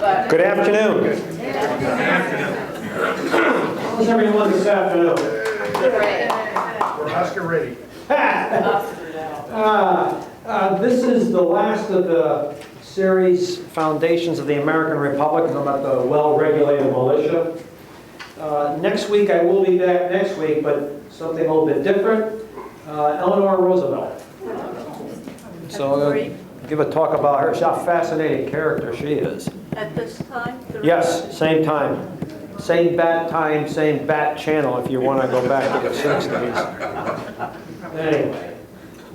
Good afternoon. How's everyone this afternoon? We're Oscar ready. This is the last of the series, Foundations of the American Republic, about the well-regulated militia. Next week, I will be back next week, but something a little bit different. Eleanor Roosevelt. So give a talk about her. She's a fascinating character she is. At this time? Yes, same time. Same bat time, same bat channel if you want to go back to the 60s. Anyway,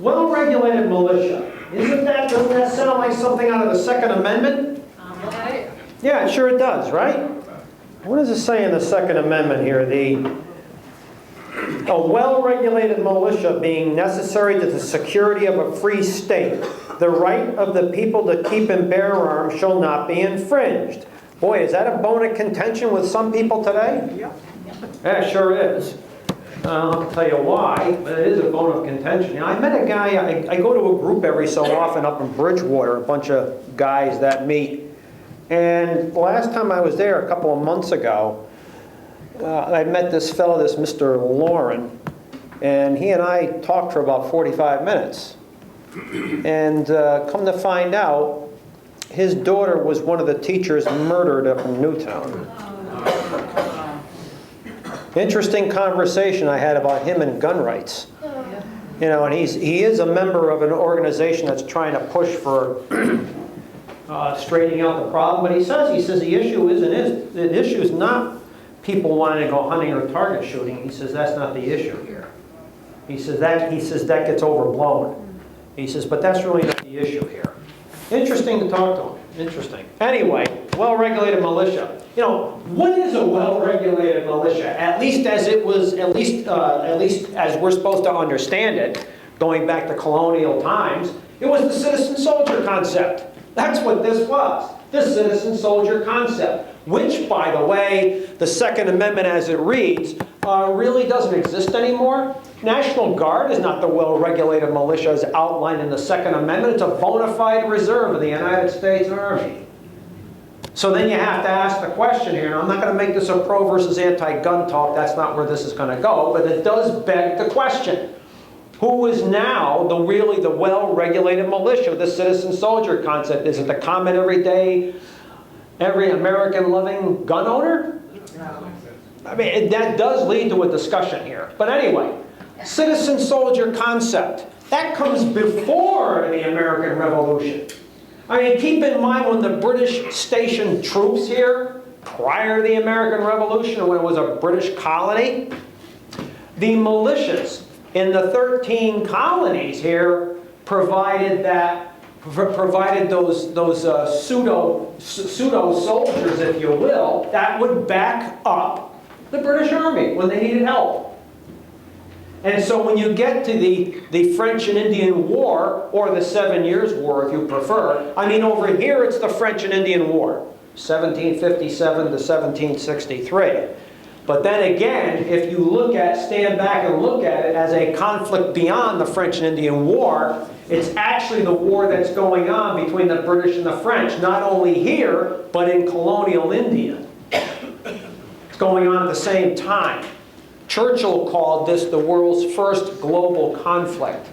well-regulated militia. Doesn't that sound like something out of the Second Amendment? Yeah, sure it does, right? What does it say in the Second Amendment here? A well-regulated militia being necessary to the security of a free state. The right of the people to keep and bear arms shall not be infringed. Boy, is that a bone of contention with some people today? Yeah, it sure is. I'll tell you why, but it is a bone of contention. You know, I met a guy, I go to a group every so often up in Bridgewater, a bunch of guys that meet. And the last time I was there, a couple of months ago, I met this fellow, this Mr. Lauren, and he and I talked for about 45 minutes. And come to find out, his daughter was one of the teachers murdered up in Newtown. Interesting conversation I had about him and gun rights. You know, and he is a member of an organization that's trying to push for straightening out the problem. But he says the issue is not people wanting to go hunting or target shooting. He says that's not the issue here. He says that gets overblown. He says, but that's really not the issue here. Interesting to talk to him. Interesting. Anyway, well-regulated militia. You know, what is a well-regulated militia? At least as we're supposed to understand it, going back to colonial times, it was the citizen soldier concept. That's what this was. The citizen soldier concept, which, by the way, the Second Amendment as it reads, really doesn't exist anymore. National Guard is not the well-regulated militia as outlined in the Second Amendment. It's a bona fide reserve of the United States Army. So then you have to ask the question here, and I'm not going to make this a pro versus anti-gun talk, that's not where this is going to go, but it does beg the question. Who is now the well-regulated militia, the citizen soldier concept? Is it the common every American loving gun owner? I mean, that does lead to a discussion here. But anyway, citizen soldier concept. That comes before the American Revolution. I mean, keep in mind when the British stationed troops here, prior to the American Revolution, when it was a British colony, the militias in the 13 colonies here provided those pseudo soldiers, if you will, that would back up the British Army when they needed help. And so when you get to the French and Indian War, or the 7 Years' War if you prefer, I mean over here it's the French and Indian War, 1757 to 1763. But then again, if you stand back and look at it as a conflict beyond the French and Indian War, it's actually the war that's going on between the British and the French, not only here, but in colonial India. It's going on at the same time. Churchill called this the world's first global conflict.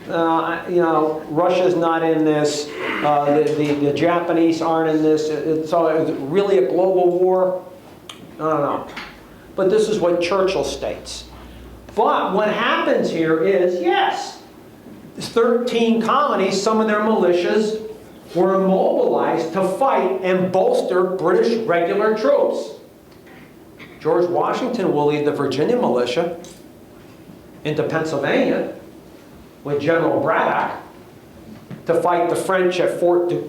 You know, Russia's not in this, the Japanese aren't in this, so it's really a global war? I don't know. But this is what Churchill states. But what happens here is, yes, 13 colonies, some of their militias were mobilized to fight and bolster British regular troops. George Washington will lead the Virginia militia into Pennsylvania with General Braddock to fight the French at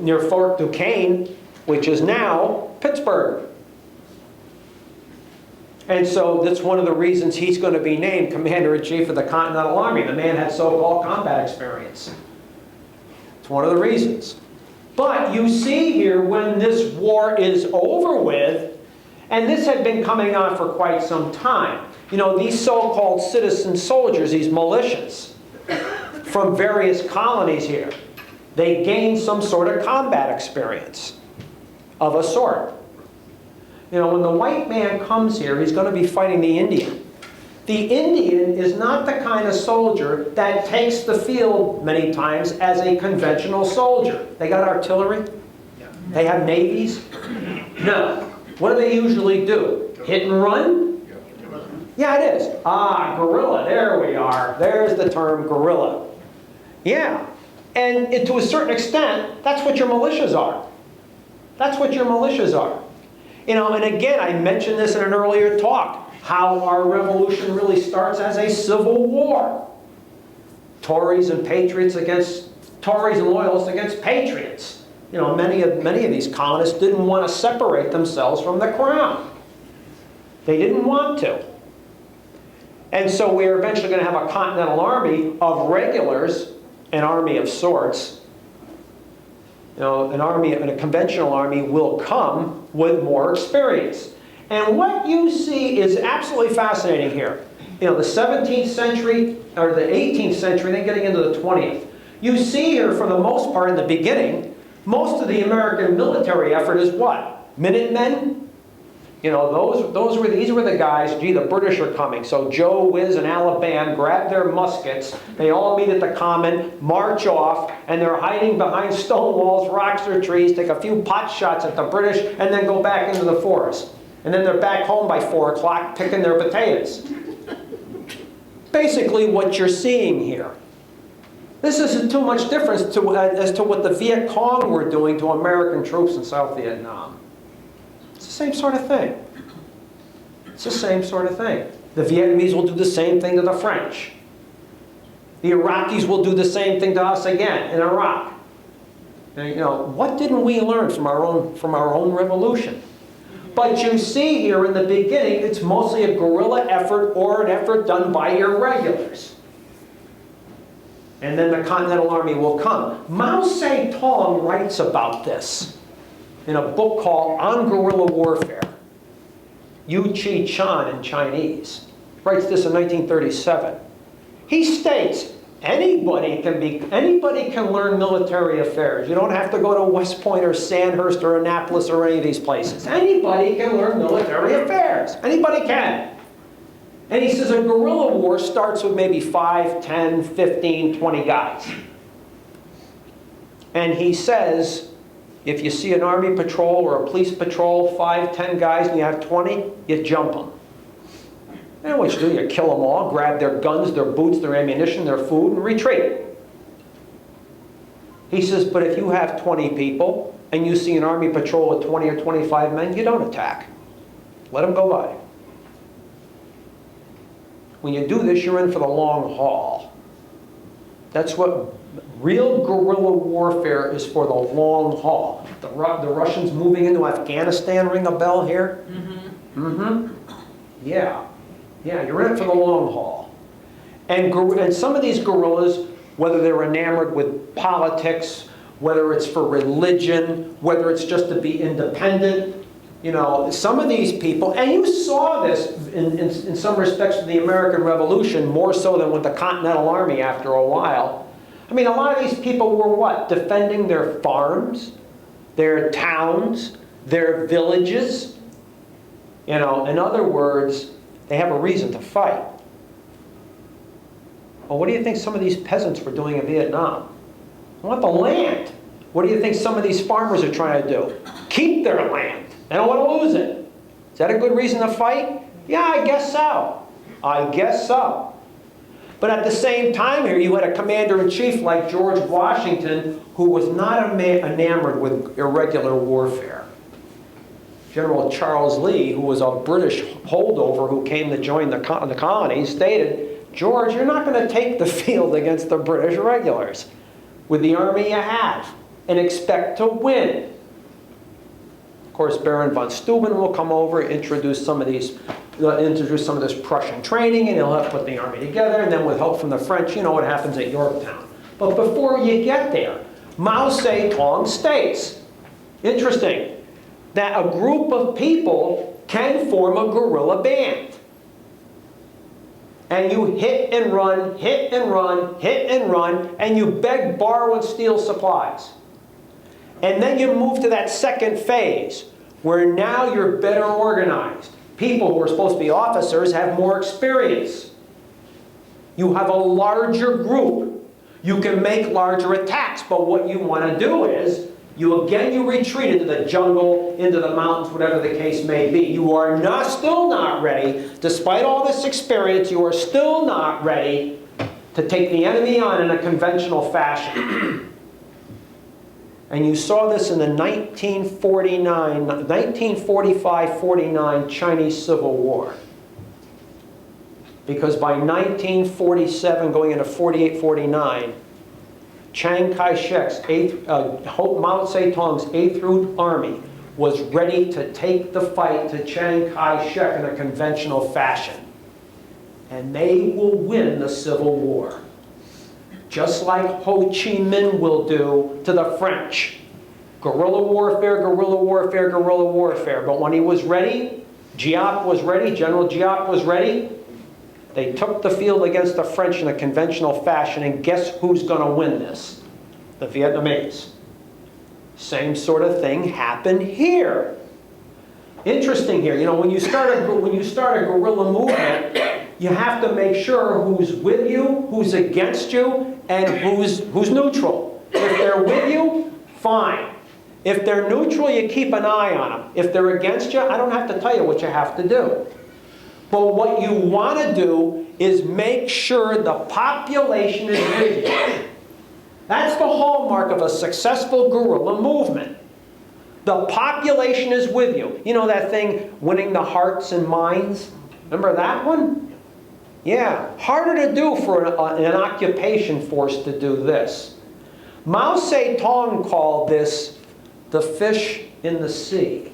near Fort Duquesne, which is now Pittsburgh. And so that's one of the reasons he's going to be named Commander-in-Chief of the Continental Army. The man had so-called combat experience. It's one of the reasons. But you see here, when this war is over with, and this had been coming on for quite some time, you know, these so-called citizen soldiers, these militias from various colonies here, they gained some sort of combat experience. of a sort. You know, when the white man comes here, he's going to be fighting the Indian. The Indian is not the kind of soldier that takes the field many times as a conventional soldier. They got artillery? They have navies? No. What do they usually do? Hit and run? Yeah, it is. Ah, guerrilla. There we are. There's the term guerrilla. Yeah. And to a certain extent, that's what your militias are. That's what your militias are. You know, and again, I mentioned this in an earlier talk, how our revolution really starts as a civil war. Tories and patriots against, Tories and loyalists against patriots. You know, many of these colonists didn't want to separate themselves from the crown. They didn't want to. And so we're eventually going to have a continental army of regulars, an army of sorts. You know, an army, and a conventional army will come with more experience. And what you see is absolutely fascinating here. You know, the 17th century, or the 18th century, then getting into the 20th. You see here, for the most part, in the beginning, most of the American military effort is what? Minutemen? You know, these were the guys, gee, the British are coming. So Joe, Wiz, and Alabama grab their muskets. They all meet at the common, march off, and they're hiding behind stone walls, rocks, or trees, take a few pot shots at the British, and then go back into the forest. And then they're back home by 4 o'clock picking their potatoes. Basically what you're seeing here. This isn't too much difference as to what the Viet Cong were doing to American troops in South Vietnam. It's the same sort of thing. It's the same sort of thing. The Vietnamese will do the same thing to the French. The Iraqis will do the same thing to us again in Iraq. And, you know, what didn't we learn from our own revolution? But you see here in the beginning, it's mostly a guerrilla effort or an effort done by your regulars. And then the Continental Army will come. Mao Zedong writes about this in a book called On Guerrilla Warfare. Yu Chi Chan in Chinese. Writes this in 1937. He states, anybody can learn military affairs. You don't have to go to West Point or Sandhurst or Annapolis or any of these places. Anybody can learn military affairs. Anybody can. And he says a guerrilla war starts with maybe 5, 10, 15, 20 guys. And he says, if you see an army patrol or a police patrol, 5, 10 guys, and you have 20, you jump them. And what you do, you kill them all, grab their guns, their boots, their ammunition, their food, and retreat. He says, but if you have 20 people, and you see an army patrol with 20 or 25 men, you don't attack. Let them go by. When you do this, you're in for the long haul. That's what real guerrilla warfare is, for the long haul. The Russians moving into Afghanistan ring a bell here? Mm-hmm. Mm-hmm. Yeah. Yeah, you're in it for the long haul. And some of these guerrillas, whether they're enamored with politics, whether it's for religion, whether it's just to be independent, you know, some of these people, and you saw this in some respects with the American Revolution, more so than with the Continental Army after a while. I mean, a lot of these people were what? Defending their farms, their towns, their villages. You know, in other words, they have a reason to fight. Well, what do you think some of these peasants were doing in Vietnam? They want the land. What do you think some of these farmers are trying to do? Keep their land. They don't want to lose it. Is that a good reason to fight? Yeah, I guess so. I guess so. But at the same time here, you had a commander-in-chief like George Washington who was not enamored with irregular warfare. General Charles Lee, who was a British holdover who came to join the colonies, stated, George, you're not going to take the field against the British regulars with the army you have and expect to win. Of course, Baron von Steuben will come over, introduce some of this Prussian training, and he'll help put the army together, and then with help from the French, you know what happens at Yorktown. But before you get there, Mao Zedong states, interesting, that a group of people can form a guerrilla band. And you hit and run, hit and run, hit and run, and you beg, borrow, and steal supplies. And then you move to that second phase, where now you're better organized. People who are supposed to be officers have more experience. You have a larger group. You can make larger attacks, but what you want to do is, you retreat into the jungle, into the mountains, whatever the case may be. You are still not ready, despite all this experience, you are still not ready to take the enemy on in a conventional fashion. And you saw this in the 1945-49 Chinese Civil War. Because by 1947, going into 48-49, Chiang Kai-shek's Mao Zedong's 8th Route Army was ready to take the fight to Chiang Kai-shek in a conventional fashion. And they will win the Civil War. Just like Ho Chi Minh will do to the French. Guerrilla warfare, guerrilla warfare, guerrilla warfare. But when he was ready, Giap was ready, General Giap was ready, they took the field against the French in a conventional fashion, and guess who's going to win this? The Vietnamese. Same sort of thing happened here. Interesting here, you know, when you start a guerrilla movement, you have to make sure who's with you, who's against you, and who's neutral. If they're with you, fine. If they're neutral, you keep an eye on them. If they're against you, I don't have to tell you what you have to do. But what you want to do is make sure the population is with you. That's the hallmark of a successful guerrilla movement. The population is with you. You know that thing, winning the hearts and minds? Remember that one? Yeah, harder to do for an occupation force to do this. Mao Zedong called this the fish in the sea.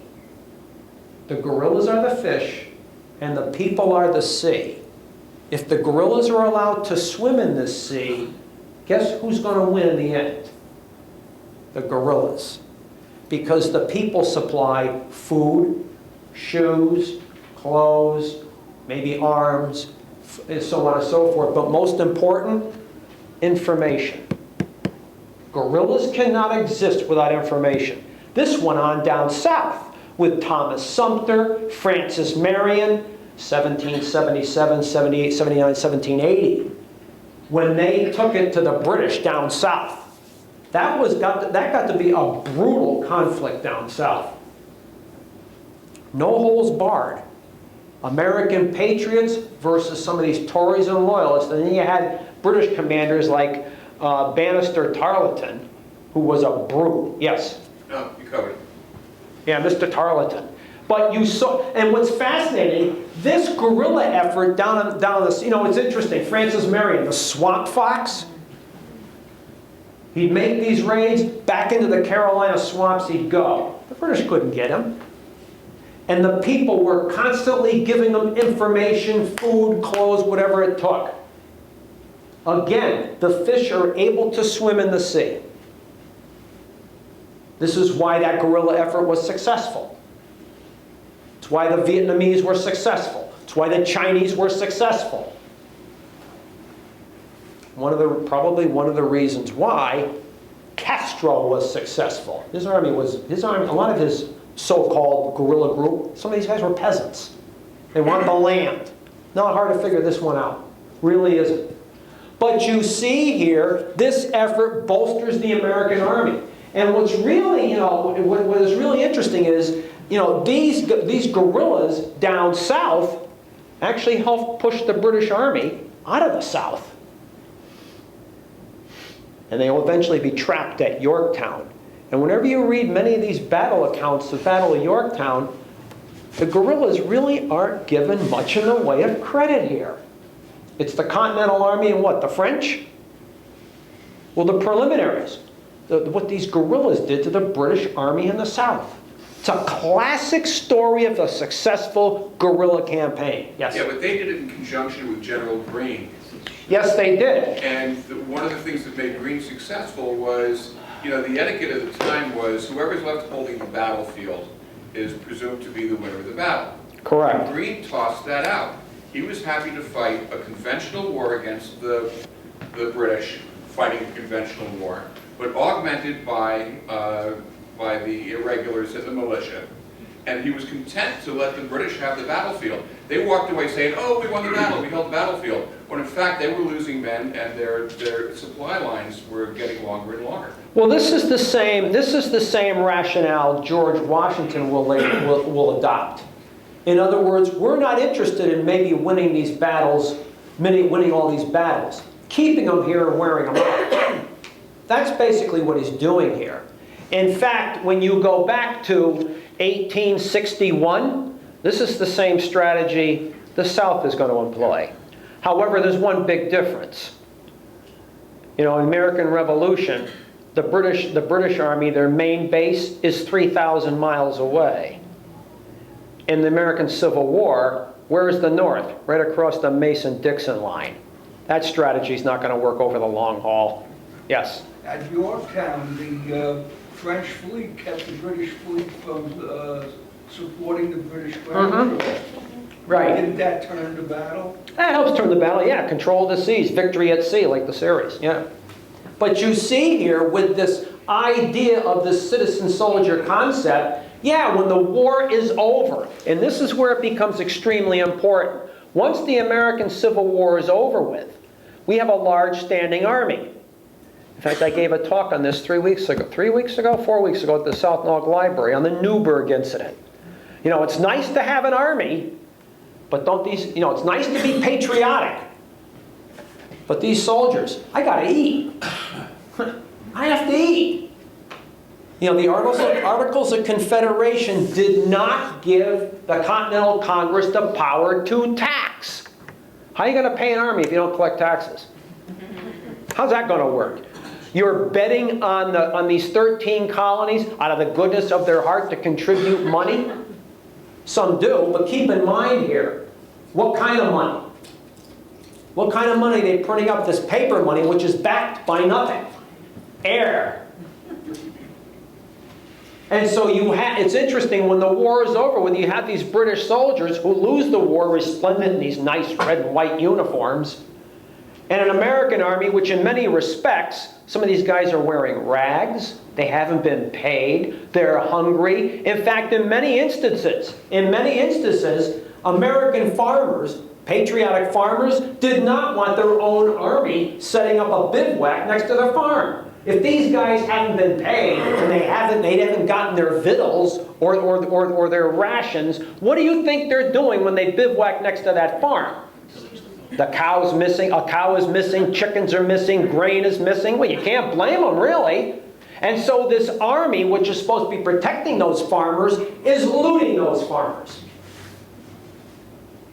The guerrillas are the fish, and the people are the sea. If the guerrillas are allowed to swim in this sea, guess who's going to win in the end? The guerrillas. Because the people supply food, shoes, clothes, maybe arms, so on and so forth. But most important, information. Guerrillas cannot exist without information. This went on down south with Thomas Sumter, Francis Marion, 1777, 78, 79, 1780. When they took it to the British down south. That got to be a brutal conflict down south. No holes barred. American patriots versus some of these Tories and loyalists. And then you had British commanders like Bannister Tarleton, who was a brute. Yes? No, you covered it. Yeah, Mr. Tarleton. But you saw, and what's fascinating, this guerrilla effort down the, you know, it's interesting. Francis Marion, the swamp fox. He'd make these raids, back into the Carolina swamps he'd go. The British couldn't get him. And the people were constantly giving them information, food, clothes, whatever it took. Again, the fish are able to swim in the sea. This is why that guerrilla effort was successful. It's why the Vietnamese were successful. It's why the Chinese were successful. Probably one of the reasons why Castro was successful. A lot of his so-called guerrilla group, some of these guys were peasants. They wanted the land. Not hard to figure this one out. Really isn't. But you see here, this effort bolsters the American army. And what's really, what is really interesting is, these guerrillas down south actually helped push the British Army out of the South. And they will eventually be trapped at Yorktown. And whenever you read many of these battle accounts, the Battle of Yorktown, the guerrillas really aren't given much in the way of credit here. It's the Continental Army and what? The French? Well, the preliminaries. What these guerrillas did to the British Army in the South. It's a classic story of a successful guerrilla campaign. Yes? Yeah, but they did it in conjunction with General Greene. Yes, they did. And one of the things that made Greene successful was, the etiquette at the time was whoever's left holding the battlefield is presumed to be the winner of the battle. Correct. And Greene tossed that out. He was happy to fight a conventional war against the British, fighting a conventional war, but augmented by by the irregulars and the militia, and he was content to let the British have the battlefield. They walked away saying, oh, we won the battle, we held the battlefield, when in fact they were losing men and their supply lines were getting longer and longer. Well, this is the same rationale George Washington will adopt. In other words, we're not interested in maybe winning these battles, winning all these battles, keeping them here and wearing them out. That's basically what he's doing here. In fact, when you go back to 1861, this is the same strategy the South is going to employ. However, there's one big difference. You know, in the American Revolution, the British Army, their main base is 3,000 miles away. In the American Civil War, where is the North? Right across the Mason-Dixon line. That strategy is not going to work over the long haul. Yes? At Yorktown, the French fleet kept the British fleet from supporting the British Grand Patrol. Right. Didn't that turn the battle? That helps turn the battle, yeah. Control of the seas, victory at sea, like the series, yeah. But you see here with this idea of the citizen soldier concept, yeah, when the war is over, and this is where it becomes extremely important. Once the American Civil War is over with, we have a large standing army. In fact, I gave a talk on this 4 weeks ago at the South Norwalk Library on the Newburgh incident. You know, it's nice to have an army, but don't these, you know, it's nice to be patriotic. But these soldiers, I gotta eat. I have to eat. You know, the Articles of Confederation did not give the Continental Congress the power to tax. How are you gonna pay an army if you don't collect taxes? How's that gonna work? You're betting on these 13 colonies out of the goodness of their heart to contribute money? Some do, but keep in mind here, what kind of money? What kind of money are they printing up? This paper money, which is backed by nothing. Air. And so it's interesting, when the war is over, when you have these British soldiers who lose the war resplendent in these nice red and white uniforms, and an American army, which in many respects, some of these guys are wearing rags, they haven't been paid, they're hungry. In fact, in many instances, American farmers, patriotic farmers, did not want their own army setting up a bivouac next to their farm. If these guys haven't been paid and they haven't gotten their victuals or their rations, what do you think they're doing when they bivouac next to that farm? The cow's missing, a cow is missing, chickens are missing, grain is missing. Well, you can't blame them, really. And so this army, which is supposed to be protecting those farmers, is looting those farmers.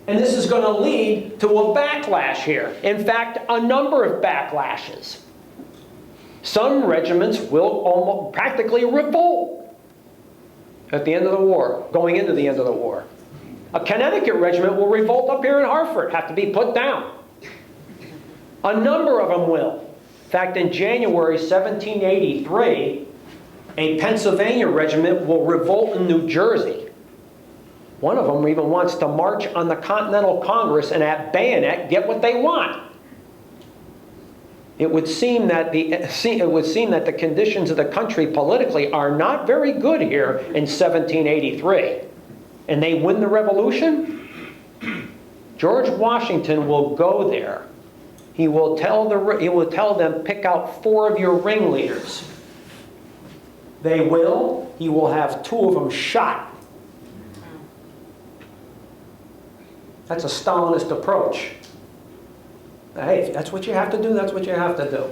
And this is going to lead to a backlash here. In fact, a number of backlashes. Some regiments will almost practically revolt at the end of the war, going into the end of the war. A Connecticut regiment will revolt up here in Hartford, have to be put down. A number of them will. In fact, in January 1783, a Pennsylvania regiment will revolt in New Jersey. One of them even wants to march on the Continental Congress and at bayonet get what they want. It would seem that the conditions of the country politically are not very good here in 1783. And they win the revolution. George Washington will go there. He will tell them, pick out 4 of your ringleaders. They will. He will have 2 of them shot. That's a Stalinist approach. Hey, if that's what you have to do, that's what you have to do.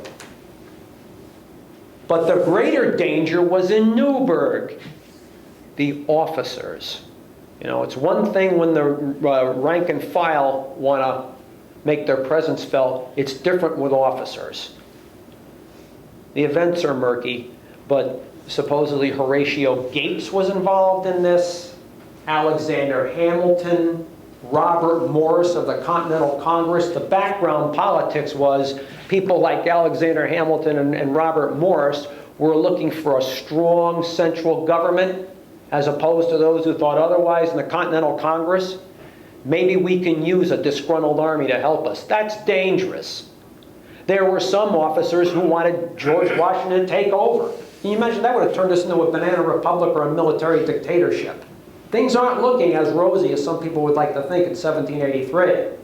But the greater danger was in Newburgh, the officers. You know, it's one thing when the rank and file want to make their presence felt. It's different with officers. The events are murky, but supposedly Horatio Gates was involved in this, Alexander Hamilton, Robert Morris of the Continental Congress. The background politics was people like Alexander Hamilton and Robert Morris were looking for a strong central government as opposed to those who thought otherwise in the Continental Congress. Maybe we can use a disgruntled army to help us. That's dangerous. There were some officers who wanted George Washington to take over. Can you imagine that would have turned us into a banana republic or a military dictatorship? Things aren't looking as rosy as some people would like to think in 1783.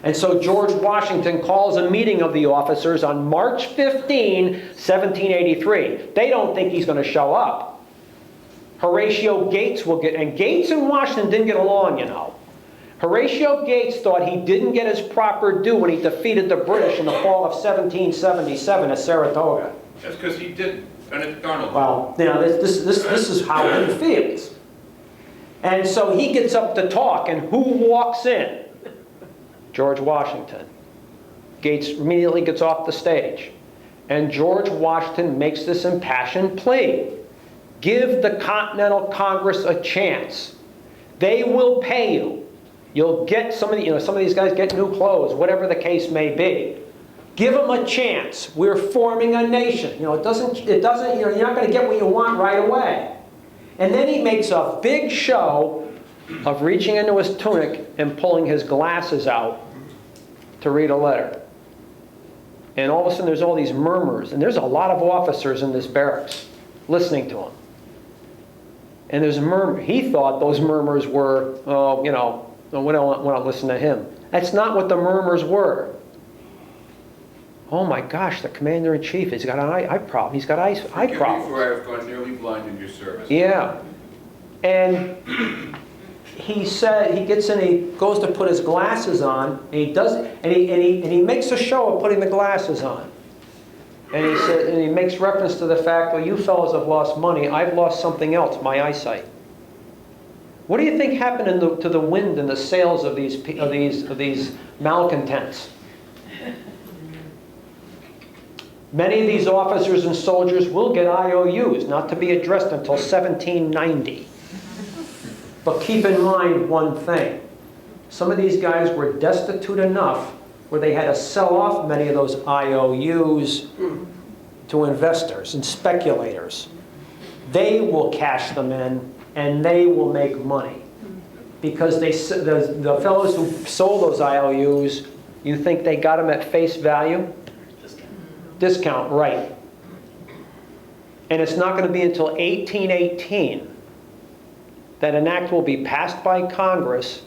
And so George Washington calls a meeting of the officers on March 15, 1783. They don't think he's going to show up. Horatio Gates will get, and Gates and Washington didn't get along, you know. Horatio Gates thought he didn't get his proper due when he defeated the British in the fall of 1777 at Saratoga. That's because he didn't. Benedict Arnold. Well, you know, this is how he feels. And so he gets up to talk, and who walks in? George Washington. Gates immediately gets off the stage. And George Washington makes this impassioned plea. Give the Continental Congress a chance. They will pay you. You'll get some of these guys get new clothes, whatever the case may be. Give them a chance. We're forming a nation. You know, you're not going to get what you want right away. And then he makes a big show of reaching into his tunic and pulling his glasses out to read a letter. And all of a sudden there's all these murmurs, and there's a lot of officers in this barracks listening to him. And there's a murmur. He thought those murmurs were, we don't want to listen to him. That's not what the murmurs were. Oh my gosh, the commander-in-chief, he's got an eye problem. He's got eye problems. For I have gone nearly blind in your service. Yeah. And he said, he gets in, he goes to put his glasses on, and he makes a show of putting the glasses on. And he said, and he makes reference to the fact, well, you fellows have lost money. I've lost something else, my eyesight. What do you think happened to the wind and the sails of these malcontents? Many of these officers and soldiers will get IOUs, not to be addressed until 1790. But keep in mind one thing. Some of these guys were destitute enough where they had to sell off many of those IOUs to investors and speculators. They will cash them in and they will make money. Because the fellows who sold those IOUs, you think they got them at face value? Discount, right. And it's not going to be until 1818 that an act will be passed by Congress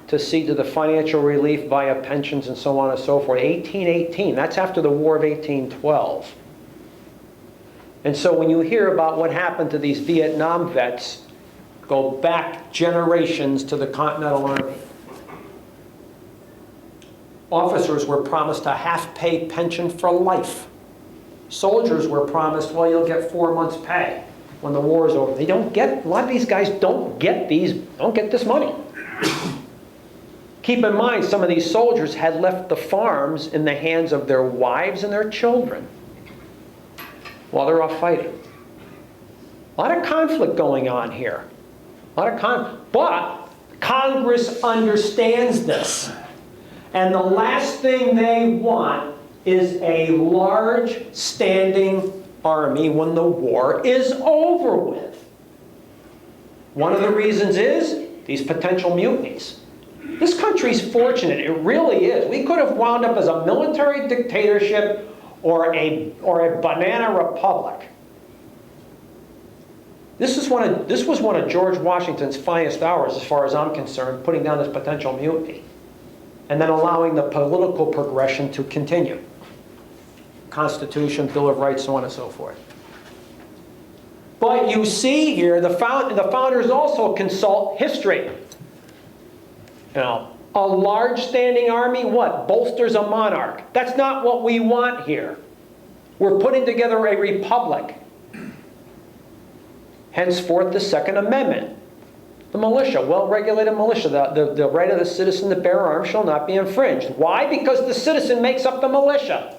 to see to the financial relief via pensions and so on and so forth. 1818, that's after the War of 1812. And so when you hear about what happened to these Vietnam vets, go back generations to the Continental Army. Officers were promised a half-pay pension for life. Soldiers were promised, well, you'll get 4 months' pay when the war is over. They don't get, a lot of these guys don't get this money. Keep in mind, some of these soldiers had left the farms in the hands of their wives and their children while they're off fighting. A lot of conflict going on here. But Congress understands this. And the last thing they want is a large standing army when the war is over with. One of the reasons is these potential mutinies. This country's fortunate, it really is. We could have wound up as a military dictatorship or a banana republic. This was one of George Washington's finest hours as far as I'm concerned, putting down this potential mutiny. And then allowing the political progression to continue. Constitution, Bill of Rights, so on and so forth. But you see here, the founders also consult history. You know, a large standing army, what? Bolsters a monarch. That's not what we want here. We're putting together a republic. Henceforth, the Second Amendment. The militia, well-regulated militia, the right of the citizen to bear arms shall not be infringed. Why? Because the citizen makes up the militia.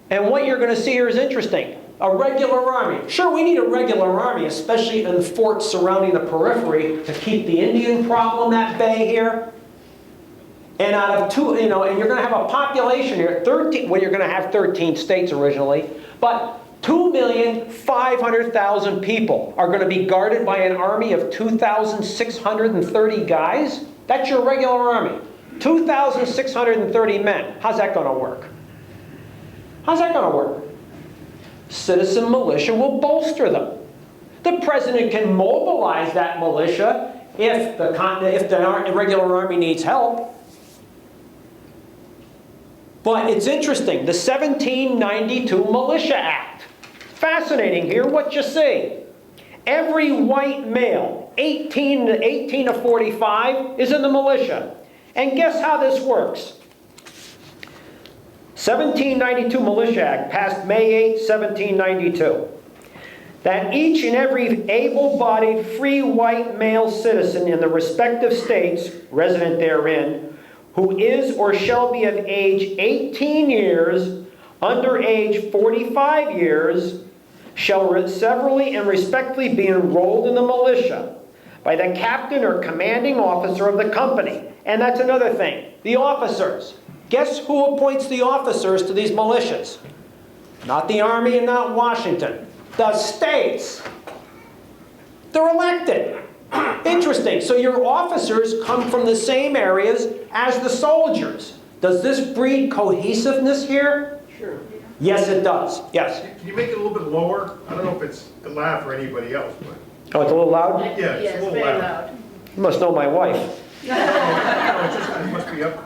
And what you're going to see here is interesting. A regular army. Sure, we need a regular army, especially in forts surrounding the periphery to keep the Indian problem at bay here. And out of and you're going to have a population here, 13, well, you're going to have 13 states originally, but 2,500,000 people are going to be guarded by an army of 2,630 guys? That's your regular army. 2,630 men. How's that going to work? How's that going to work? citizen militia will bolster them. The president can mobilize that militia if the regular army needs help. But it's interesting, the 1792 Militia Act. Fascinating here, what you see. Every white male, 18 to 45, is in the militia. And guess how this works? 1792 Militia Act, passed May 8, 1792. That each and every able-bodied free white male citizen in the respective states, resident therein, who is or shall be of age 18 years, under age 45 years, shall severally and respectively be enrolled in the militia by the captain or commanding officer of the company. And that's another thing, the officers. Guess who appoints the officers to these militias? Not the Army and not Washington. The states. They're elected. Interesting. So your officers come from the same areas as the soldiers. Does this breed cohesiveness here? Sure. Yes, it does. Yes. Can you make it a little bit lower? I don't know if it's loud for anybody else, but. Oh, it's a little loud? Yeah, it's a little very loud. You must know my wife. No, it's just, it must be up.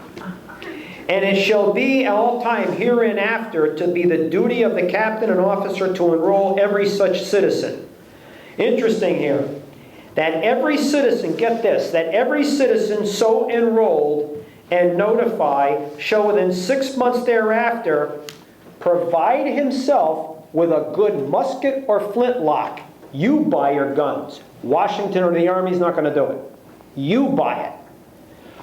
And it shall be at all time hereinafter to be the duty of the captain and officer to enroll every such citizen. Interesting here, that every citizen, get this, that every citizen so enrolled and notify shall within 6 months thereafter provide himself with a good musket or flintlock. You buy your guns. Washington or the Army's not going to do it. You buy it.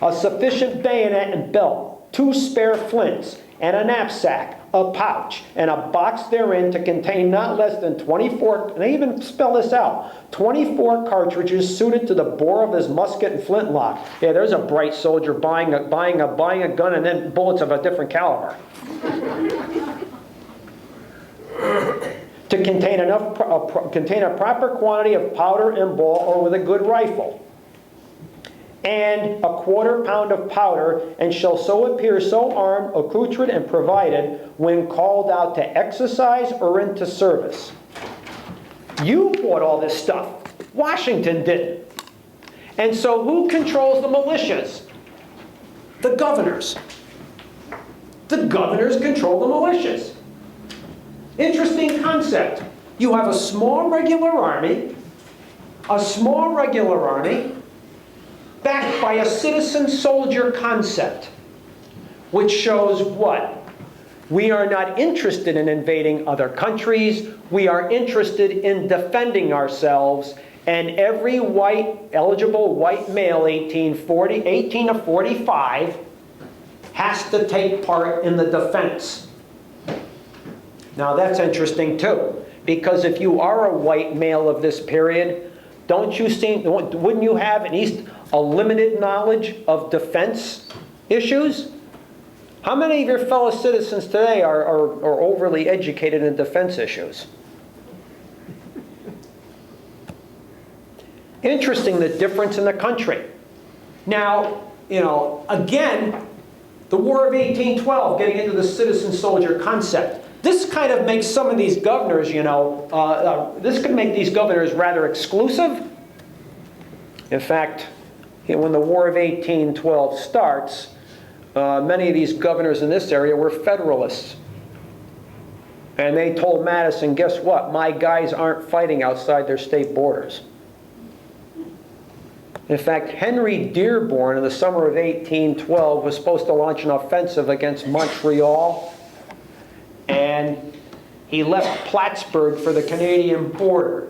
A sufficient bayonet and belt, 2 spare flints, and a knapsack, a pouch, and a box therein to contain not less than 24, and they even spell this out, 24 cartridges suited to the bore of his musket and flintlock. Yeah, there's a bright soldier buying a gun and then bullets of a different caliber. To contain a proper quantity of powder and ball, or with a good rifle. And a 1/4 pound of powder, and shall so appear so armed, accoutred, and provided when called out to exercise or into service. You bought all this stuff. Washington didn't. And so who controls the militias? The governors. The governors control the militias. Interesting concept. You have a small regular army, backed by a citizen-soldier concept, which shows what? We are not interested in invading other countries. We are interested in defending ourselves. And every eligible white male, 18 to 45, has to take part in the defense. Now that's interesting too, because if you are a white male of this period, wouldn't you have at least a limited knowledge of defense issues? How many of your fellow citizens today are overly educated in defense issues? Interesting, the difference in the country. Now, again, the War of 1812, getting into the citizen-soldier concept. This kind of makes some of these governors, this could make these governors rather exclusive. In fact, when the War of 1812 starts, many of these governors in this area were Federalists. And they told Madison, guess what? My guys aren't fighting outside their state borders. In fact, Henry Dearborn in the summer of 1812 was supposed to launch an offensive against Montreal. And he left Plattsburgh for the Canadian border.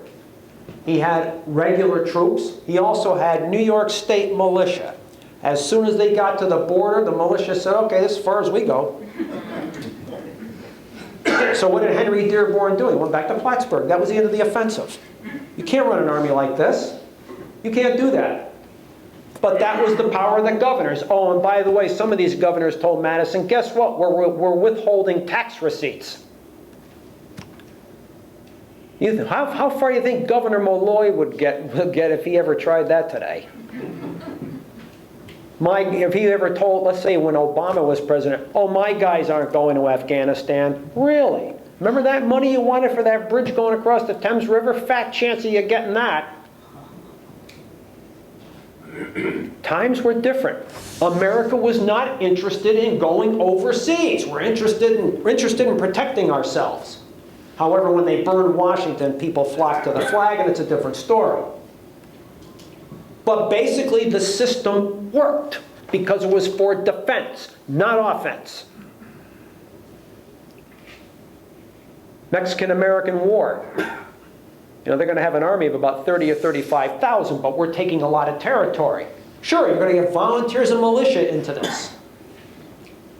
He had regular troops. He also had New York State militia. As soon as they got to the border, the militia said, okay, this is as far as we go. So what did Henry Dearborn do? He went back to Plattsburgh. That was the end of the offensive. You can't run an army like this. You can't do that. But that was the power of the governors. Oh, and by the way, some of these governors told Madison, guess what? We're withholding tax receipts. How far do you think Governor Molloy would get if he ever tried that today? If he ever told, let's say when Obama was president, oh, my guys aren't going to Afghanistan. Really? Remember that money you wanted for that bridge going across the Thames River? Fat chance of you getting that. Times were different. America was not interested in going overseas. We're interested in protecting ourselves. However, when they burned Washington, people flocked to the flag, and it's a different story. But basically, the system worked because it was for defense, not offense. Mexican-American War. You know, they're going to have an army of about 30 or 35,000, but we're taking a lot of territory. Sure, you're going to get volunteers and militia into this.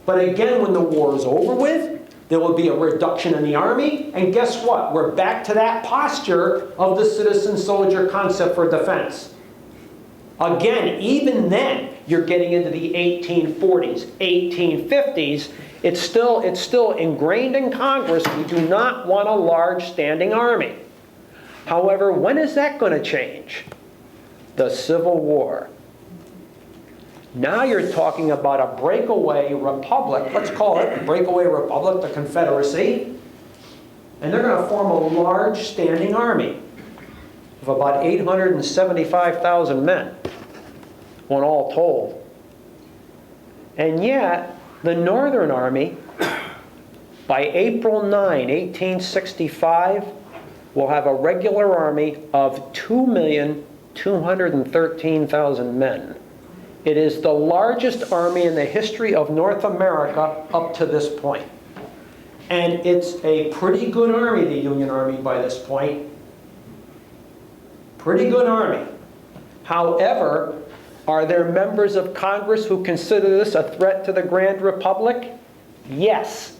But again, when the war is over with, there will be a reduction in the army, and guess what? We're back to that posture of the citizen-soldier concept for defense. Again, even then, you're getting into the 1840s, 1850s. It's still ingrained in Congress. We do not want a large standing army. However, when is that going to change? The Civil War. Now you're talking about a breakaway republic. Let's call it a breakaway republic, the Confederacy. And they're going to form a large standing army of about 875,000 men, when all told. And yet, the Northern Army, by April 9, 1865, will have a regular army of 2,213,000 men. It is the largest army in the history of North America up to this point. And it's a pretty good army, the Union Army, by this point. Pretty good army. However, are there members of Congress who consider this a threat to the Grand Republic? Yes.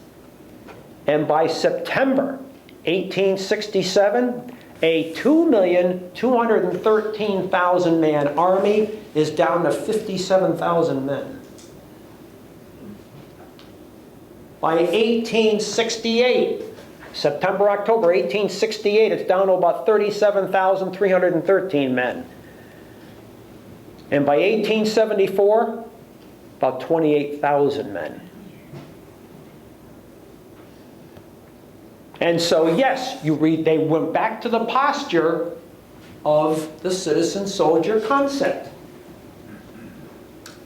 And by September 1867, a 2,213,000 man army is down to 57,000 men. By 1868, September, October 1868, it's down to about 37,313 men. And by 1874, about 28,000 men. And so, yes, you read, they went back to the posture of the citizen-soldier concept.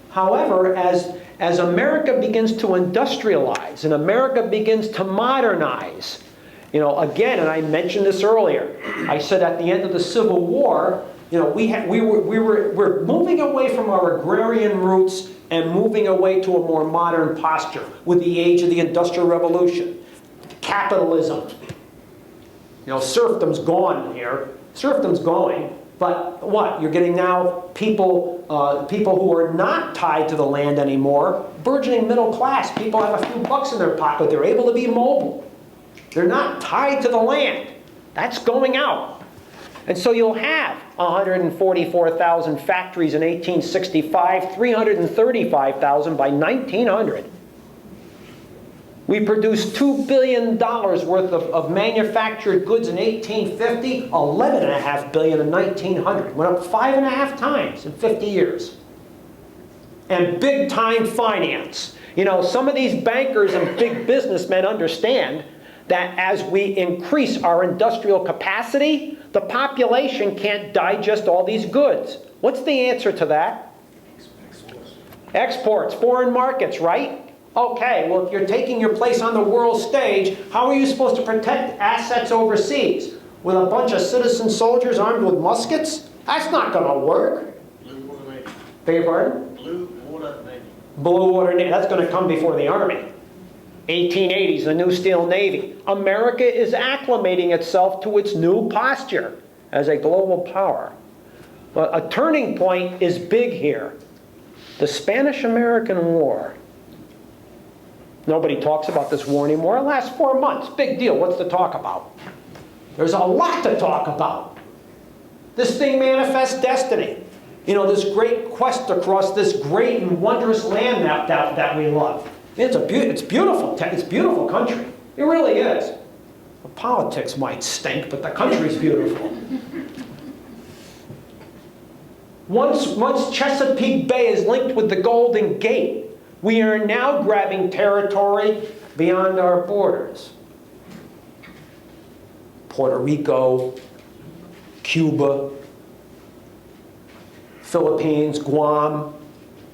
However, as America begins to industrialize and America begins to modernize, you know, again, and I mentioned this earlier, I said at the end of the Civil War, you know, we're moving away from our agrarian roots and moving away to a more modern posture with the age of the Industrial Revolution. Capitalism. You know, serfdom's gone here. Serfdom's going. But what? You're getting now people who are not tied to the land anymore. Burgeoning middle class. People have a few bucks in their pocket. They're able to be mobile. They're not tied to the land. That's going out. And so you'll have 144,000 factories in 1865, 335,000 by 1900. We produced $2 billion worth of manufactured goods in 1850, $11.5 billion in 1900. Went up 5.5 times in 50 years. And big time finance. You know, some of these bankers and big businessmen understand that as we increase our industrial capacity, the population can't digest all these goods. What's the answer to that? Exports, foreign markets, right? Okay, well, if you're taking your place on the world stage, how are you supposed to protect assets overseas? With a bunch of citizen soldiers armed with muskets? That's not going to work. Blue Water Navy. Beg your pardon? Blue Water Navy. Blue Water Navy. That's going to come before the Army. 1880s, the New Steel Navy. America is acclimating itself to its new posture as a global power. But a turning point is big here. The Spanish-American War. Nobody talks about this war anymore. It lasts 4 months. Big deal. What's to talk about? There's a lot to talk about. This thing manifests destiny. You know, this great quest across this great and wondrous land that we love. It's beautiful. It's a beautiful country. It really is. The politics might stink, but the country's beautiful. Once Chesapeake Bay is linked with the Golden Gate, we are now grabbing territory beyond our borders. Puerto Rico, Cuba, Philippines, Guam.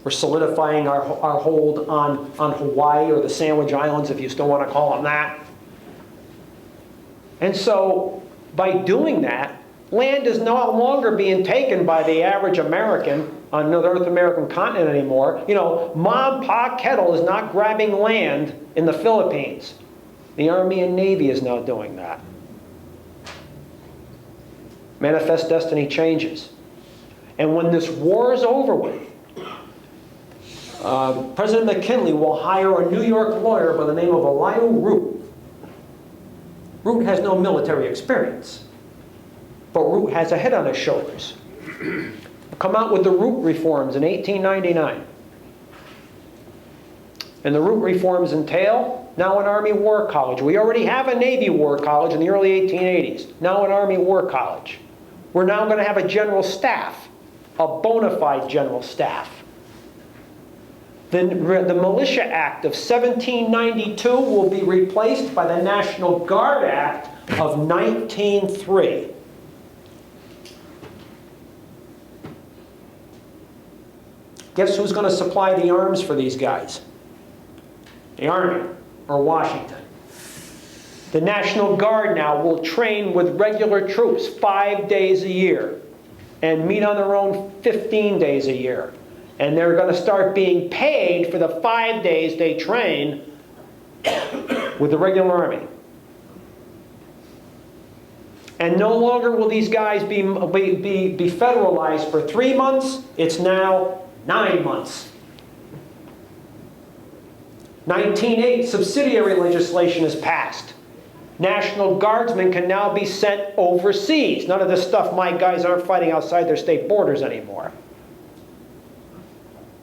We're solidifying our hold on Hawaii, or the Sandwich Islands, if you still want to call them that. And so, by doing that, land is no longer being taken by the average American on the North American continent anymore. You know, Mom, Pa Kettle is not grabbing land in the Philippines. The Army and Navy is now doing that. Manifest destiny changes. And when this war is over with, President McKinley will hire a New York lawyer by the name of Elihu Root. Root has no military experience, but Root has a head on his shoulders. Come out with the Root reforms in 1899. And the Root reforms entail now an Army War College. We already have a Navy War College in the early 1880s. Now an Army War College. We're now going to have a general staff, a bona fide general staff. The Militia Act of 1792 will be replaced by the National Guard Act of 1903. Guess who's going to supply the arms for these guys? The Army, or Washington. The National Guard now will train with regular troops 5 days a year and meet on their own 15 days a year. And they're going to start being paid for the 5 days they train with the regular Army. And no longer will these guys be federalized for 3 months. It's now 9 months. 1908, subsidiary legislation is passed. National Guardsmen can now be sent overseas. None of this stuff, my guys aren't fighting outside their state borders anymore.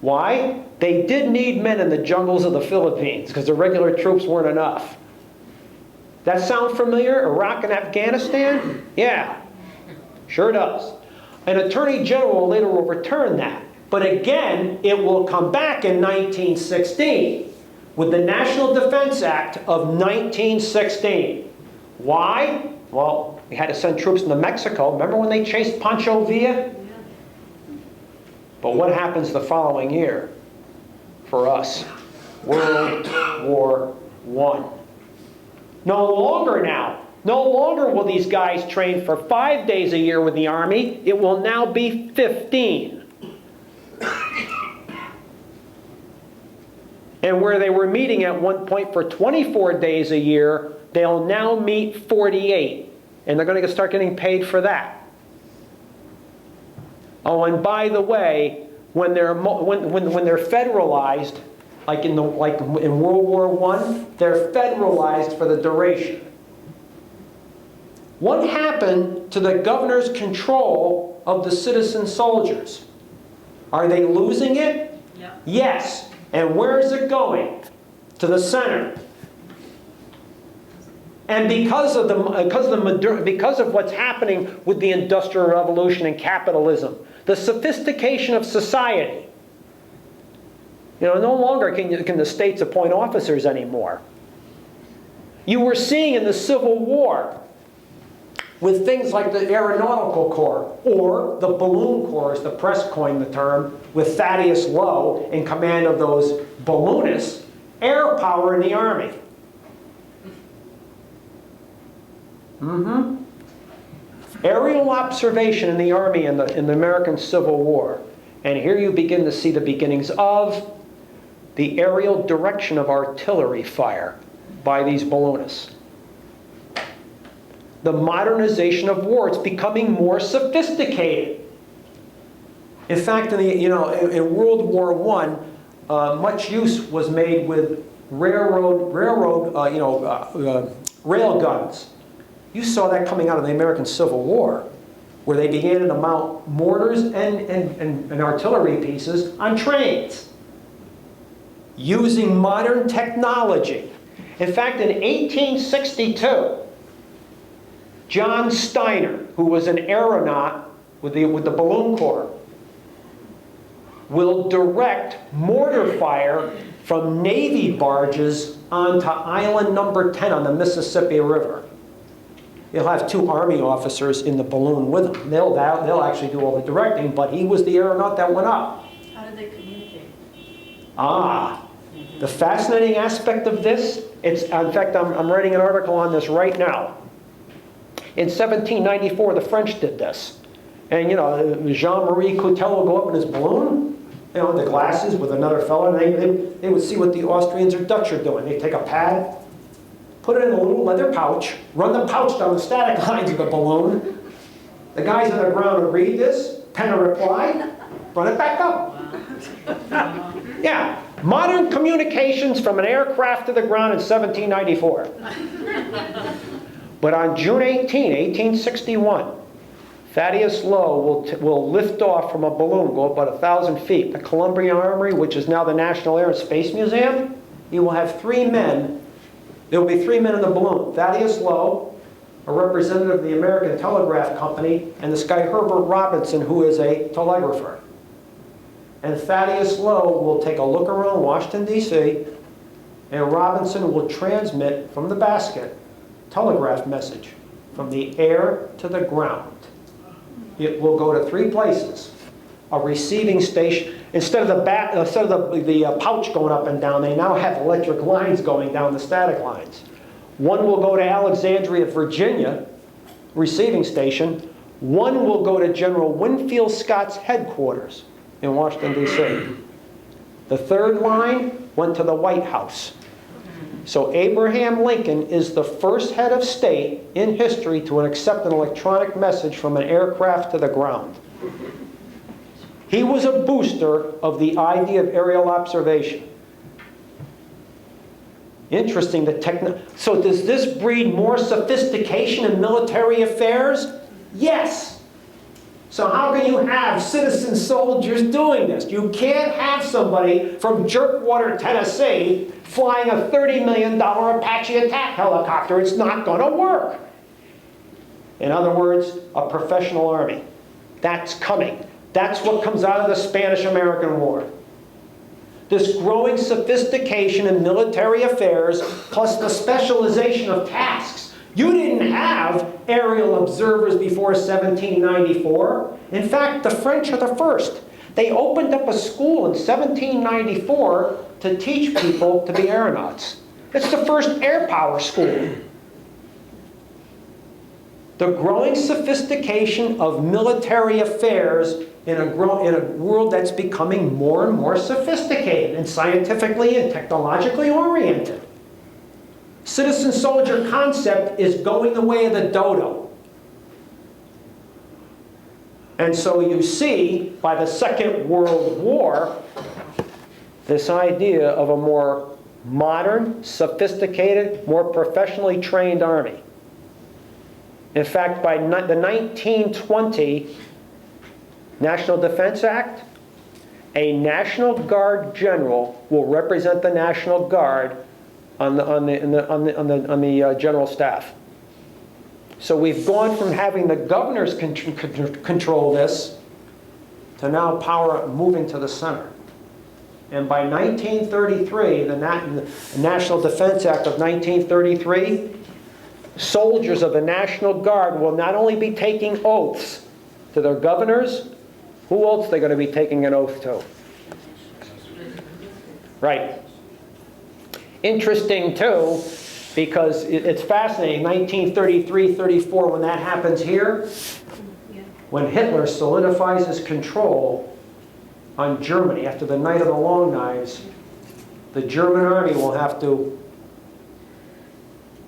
Why? They did need men in the jungles of the Philippines because the regular troops weren't enough. That sound familiar? Iraq and Afghanistan? Yeah, sure does. An attorney general will later overturn that. But again, it will come back in 1916 with the National Defense Act of 1916. Why? Well, we had to send troops into Mexico. Remember when they chased Pancho Villa? But what happens the following year for us? World War I. No longer will these guys train for 5 days a year with the Army. It will now be 15. And where they were meeting at one point for 24 days a year, they'll now meet 48. And they're going to start getting paid for that. Oh, and by the way, when they're federalized, like in World War I, they're federalized for the duration. What happened to the governor's control of the citizen soldiers? Are they losing it? Yeah. Yes. And where is it going? To the center. And because of what's happening with the Industrial Revolution and capitalism, the sophistication of society, no longer can the states appoint officers anymore. You were seeing in the Civil War with things like the Aeronautical Corps, or the Balloon Corps, as the press coined the term, with Thaddeus Lowe in command of those balloonists, air power in the Army. Aerial observation in the Army in the American Civil War. And here you begin to see the beginnings of the aerial direction of artillery fire by these balloonists. The modernization of war. It's becoming more sophisticated. In fact, in World War I, much use was made with rail guns. You saw that coming out of the American Civil War, where they began to mount mortars and artillery pieces on trains, using modern technology. In fact, in 1862, John Steiner, who was an aeronaut with the Balloon Corps, will direct mortar fire from Navy barges onto Island Number 10 on the Mississippi River. He'll have 2 Army officers in the balloon with him. They'll actually do all the directing, but he was the aeronaut that went up. How did they communicate? The fascinating aspect of this, in fact, I'm writing an article on this right now. In 1794, the French did this. And, you know, Jean-Marie Coutel would go up in his balloon, you know, the glasses with another fellow, and they would see what the Austrians or Dutch are doing. They take a pad, put it in a little leather pouch, run the pouch down the static lines of the balloon. The guys on the ground would read this, pen a reply, run it back up. Yeah, modern communications from an aircraft to the ground in 1794. But on June 18, 1861, Thaddeus Lowe will lift off from a balloon, go about 1,000 feet. The Columbia Armory, which is now the National Air and Space Museum, he will have 3 men. There will be 3 men in the balloon. Thaddeus Lowe, a representative of the American Telegraph Company, and this guy Herbert Robinson, who is a telegrapher. And Thaddeus Lowe will take a look around Washington, D.C., and Robinson will transmit from the basket telegraph message from the air to the ground. It will go to 3 places. A receiving station. Instead of the pouch going up and down, they now have electric lines going down the static lines. One will go to Alexandria, Virginia, receiving station. One will go to General Winfield Scott's headquarters in Washington, D.C. The 3rd line went to the White House. So Abraham Lincoln is the first head of state in history to accept an electronic message from an aircraft to the ground. He was a booster of the idea of aerial observation. Interesting, so does this breed more sophistication in military affairs? Yes. So how can you have citizen soldiers doing this? You can't have somebody from Jerkwater, Tennessee, flying a $30 million Apache attack helicopter. It's not going to work. In other words, a professional army. That's coming. That's what comes out of the Spanish-American War. This growing sophistication in military affairs, plus the specialization of tasks. You didn't have aerial observers before 1794. In fact, the French are the first. They opened up a school in 1794 to teach people to be aeronauts. It's the first air power school. The growing sophistication of military affairs in a world that's becoming more and more sophisticated and scientifically and technologically oriented. Citizen soldier concept is going the way of the dodo. And so you see, by the Second World War, this idea of a more modern, sophisticated, more professionally trained army. In fact, by the 1920 National Defense Act, a National Guard general will represent the National Guard on the general staff. So we've gone from having the governors control this to now power moving to the center. And by 1933, the National Defense Act of 1933, soldiers of the National Guard will not only be taking oaths to their governors, who else are they going to be taking an oath to? Right. Interesting, too, because it's fascinating. 1933-34, when that happens here, when Hitler solidifies his control on Germany after the Night of the Long Knives, the German army will have to,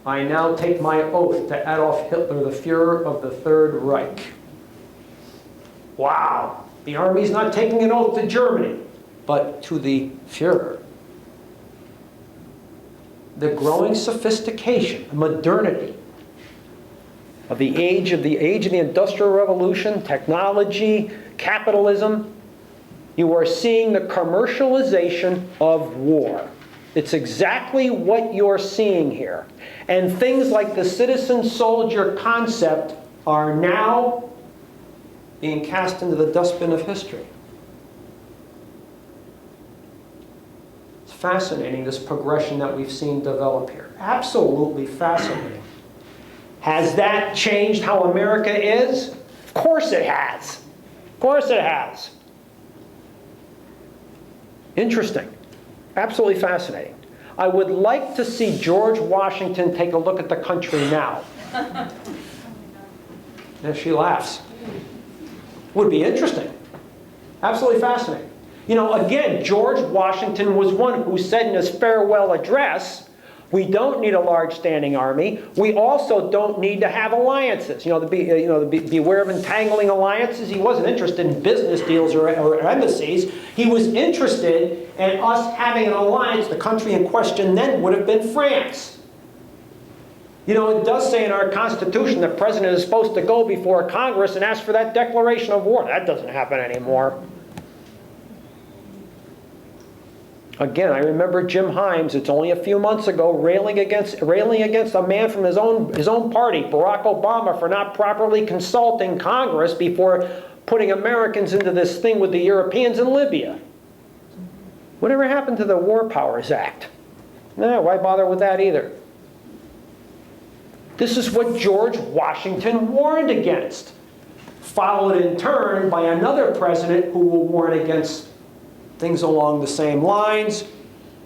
I now take my oath to Adolf Hitler, the Führer of the Third Reich. Wow. The army's not taking an oath to Germany, but to the Führer. The growing sophistication, modernity of the age of the Industrial Revolution, technology, capitalism, you are seeing the commercialization of war. It's exactly what you're seeing here. And things like the citizen soldier concept are now being cast into the dustbin of history. It's fascinating, this progression that we've seen develop here. Absolutely fascinating. Has that changed how America is? Of course it has. Of course it has. Interesting. Absolutely fascinating. I would like to see George Washington take a look at the country now. And she laughs. Would be interesting. Absolutely fascinating. You know, again, George Washington was one who said in his farewell address, we don't need a large standing army. We also don't need to have alliances. Beware of entangling alliances. He wasn't interested in business deals or embassies. He was interested in us having an alliance. The country in question then would have been France. You know, it does say in our Constitution the president is supposed to go before Congress and ask for that declaration of war. That doesn't happen anymore. Again, I remember Jim Himes, it's only a few months ago, railing against a man from his own party, Barack Obama, for not properly consulting Congress before putting Americans into this thing with the Europeans in Libya. Whatever happened to the War Powers Act? No, why bother with that either? This is what George Washington warned against, followed in turn by another president who will warn against things along the same lines.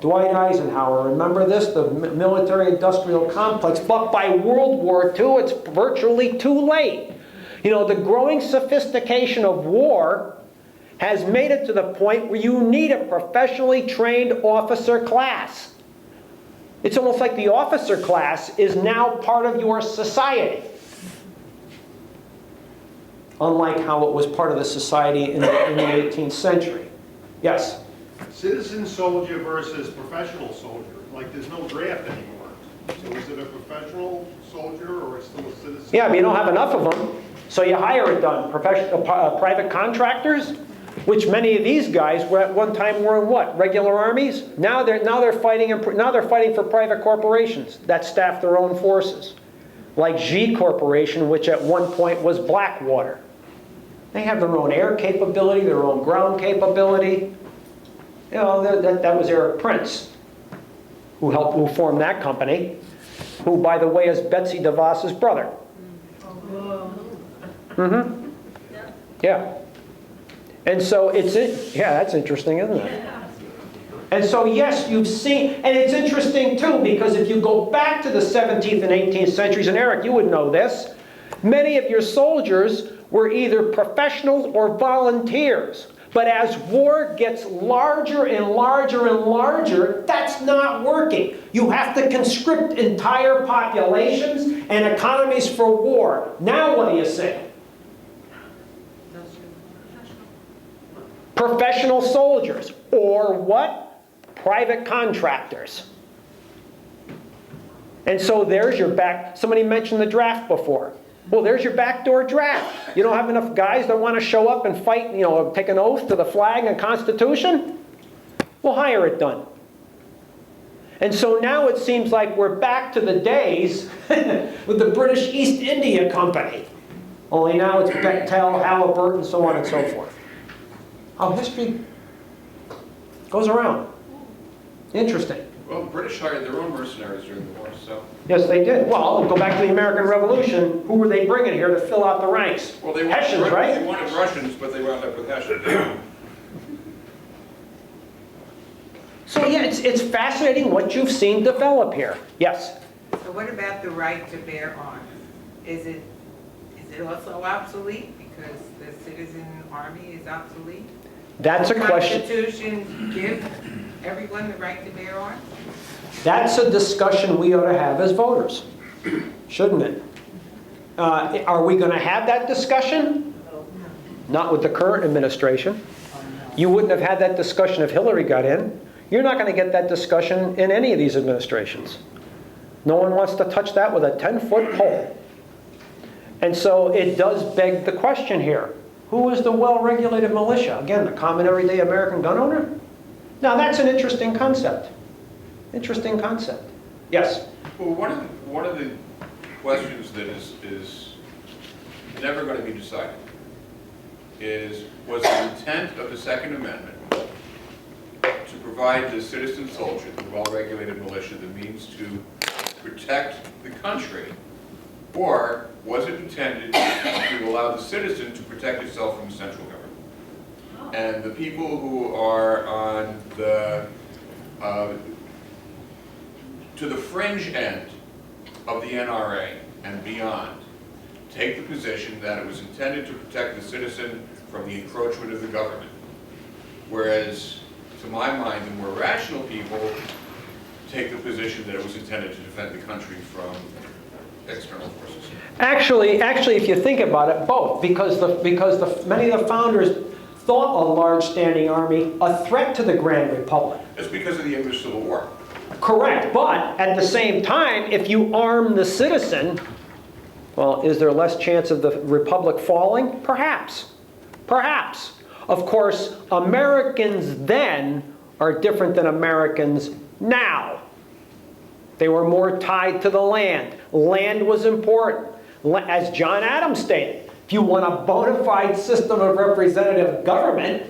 Dwight Eisenhower, remember this? The military-industrial complex. But by World War II, it's virtually too late. You know, the growing sophistication of war has made it to the point where you need a professionally trained officer class. It's almost like the officer class is now part of your society. Unlike how it was part of the society in the 18th century. Yes? Citizen soldier versus professional soldier. Like, there's no draft anymore. So is it a professional soldier or is it still a citizen? Yeah, but you don't have enough of them, so you hire it done. Private contractors, which many of these guys were at one time were in what? Regular armies? Now they're fighting for private corporations that staff their own forces, like G Corporation, which at one point was Blackwater. They have their own air capability, their own ground capability. You know, that was Eric Prince, who formed that company, who, by the way, is Betsy DeVos's brother. Mm-hmm. Yeah. And so that's interesting, isn't it? And so, yes, you've seen, and it's interesting, too, because if you go back to the 17th and 18th centuries, and Eric, you would know this, many of your soldiers were either professionals or volunteers. But as war gets larger and larger and larger, that's not working. You have to conscript entire populations and economies for war. Now what do you say? Professional soldiers. Or what? Private contractors. And so there's your back. Somebody mentioned the draft before. Well, there's your backdoor draft. You don't have enough guys that want to show up and fight, take an oath to the flag and Constitution? We'll hire it done. And so now it seems like we're back to the days with the British East India Company. Only now it's Bechtel, Albertson, so on and so forth. How history goes around. Interesting. Well, the British hired their own mercenaries during the war, so... Yes, they did. Well, go back to the American Revolution. Who were they bringing here to fill out the ranks? Well, they Hessians, right? They wanted Russians, but they wound up with Hessians. So yeah, it's fascinating what you've seen develop here. Yes? So what about the right to bear arms? Is it also obsolete because the citizen army is obsolete? That's a question. Does the Constitution give everyone the right to bear arms? That's a discussion we ought to have as voters, shouldn't it? Are we going to have that discussion? Not with the current administration. You wouldn't have had that discussion if Hillary got in. You're not going to get that discussion in any of these administrations. No one wants to touch that with a 10-foot pole. And so it does beg the question here. Who is the well-regulated militia? Again, the common everyday American gun owner? Now that's an interesting concept. Interesting concept. Yes? Well, one of the questions that is never going to be decided was the intent of the Second Amendment to provide the citizen soldier, the well-regulated militia, the means to protect the country Or was it intended to allow the citizen to protect itself from the central government? And the people who are on the, to the fringe end of the NRA and beyond, take the position that it was intended to protect the citizen from the encroachment of the government. Whereas, to my mind, the more rational people take the position that it was intended to defend the country from external forces. Actually, if you think about it, both, because many of the founders thought a large standing army a threat to the Grand Republic. It's because of the English Civil War. Correct, but at the same time, if you arm the citizen, well, is there less chance of the Republic falling? Perhaps. Perhaps. Of course, Americans then are different than Americans now. They were more tied to the land. Land was important. As John Adams stated, if you want a bona fide system of representative government,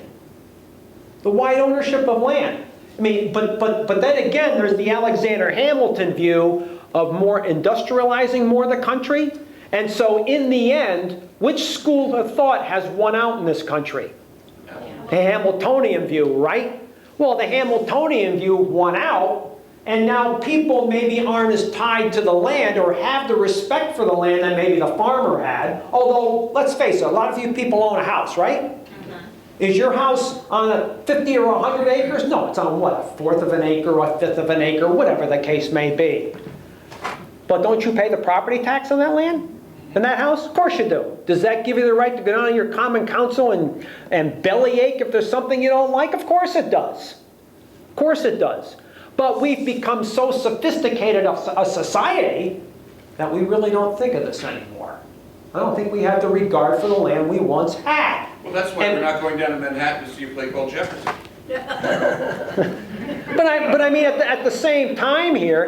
the wide ownership of land. I mean, but then again, there's the Alexander Hamilton view of more industrializing more the country. And so in the end, which school of thought has won out in this country? The Hamiltonian view, right? Well, the Hamiltonian view won out, and now people maybe aren't as tied to the land or have the respect for the land that maybe the farmer had. Although, let's face it, a lot of you people own a house, right? Is your house on a 50 or 100 acres? No, it's on what, a fourth of an acre or a fifth of an acre, whatever the case may be. But don't you pay the property tax on that land? In that house? Of course you do. Does that give you the right to go down to your common council and bellyache if there's something you don't like? Of course it does. Of course it does. But we've become so sophisticated a society that we really don't think of this anymore. I don't think we have the regard for the land we once had. Well, that's why we're not going down to Manhattan to see a play called Jefferson. But I mean, at the same time here,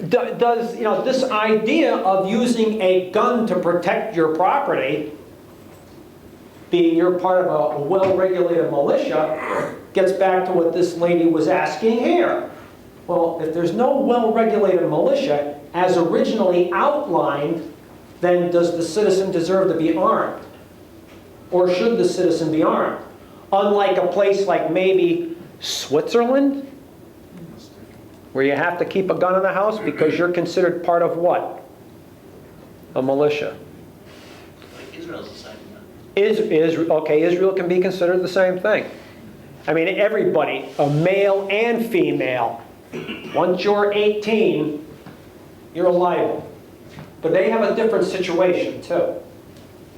does this idea of using a gun to protect your property, being you're part of a well-regulated militia, gets back to what this lady was asking here. Well, if there's no well-regulated militia, as originally outlined, then does the citizen deserve to be armed? Or should the citizen be armed? Unlike a place like maybe Switzerland, where you have to keep a gun in the house because you're considered part of what? A militia. Like Israel's the same. Israel can be considered the same thing. I mean, everybody, a male and female, once you're 18, you're liable. But they have a different situation, too.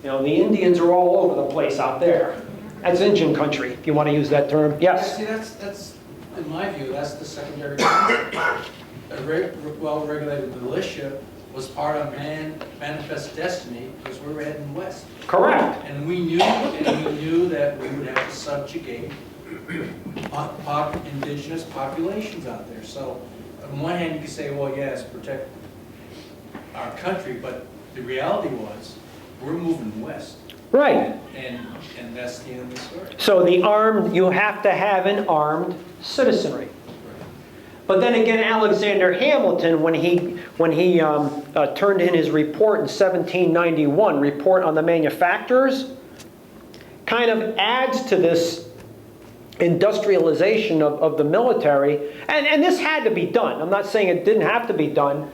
You know, the Indians are all over the place out there. That's Indian country, if you want to use that term. Yes? See, that's in my view, that's the secondary concept. A well-regulated militia was part of manifest destiny because we were heading west. Correct. And we knew that we would have to subjugate indigenous populations out there. So on one hand, you can say, well, yes, protect our country, but the reality was we're moving west. Right. And that's the end of the story. So you have to have an armed citizenry. But then again, Alexander Hamilton, when he turned in his report in 1791, Report on the Manufacturers, kind of adds to this industrialization of the military. And this had to be done. I'm not saying it didn't have to be done.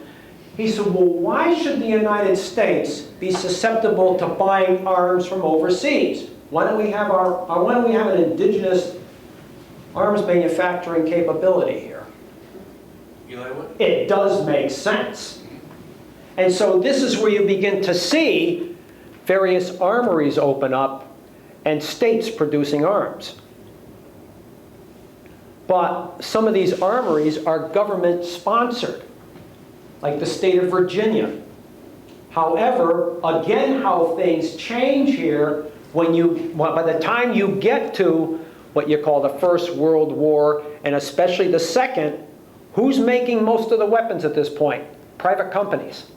He said, well, why should the United States be susceptible to buying arms from overseas? Why don't we have an indigenous arms manufacturing capability here? You know what? It does make sense. And so this is where you begin to see various armories open up and states producing arms. But some of these armories are government sponsored, like the state of Virginia. However, again, how things change here by the time you get to what you call the First World War, and especially the Second, who's making most of the weapons at this point? Private companies.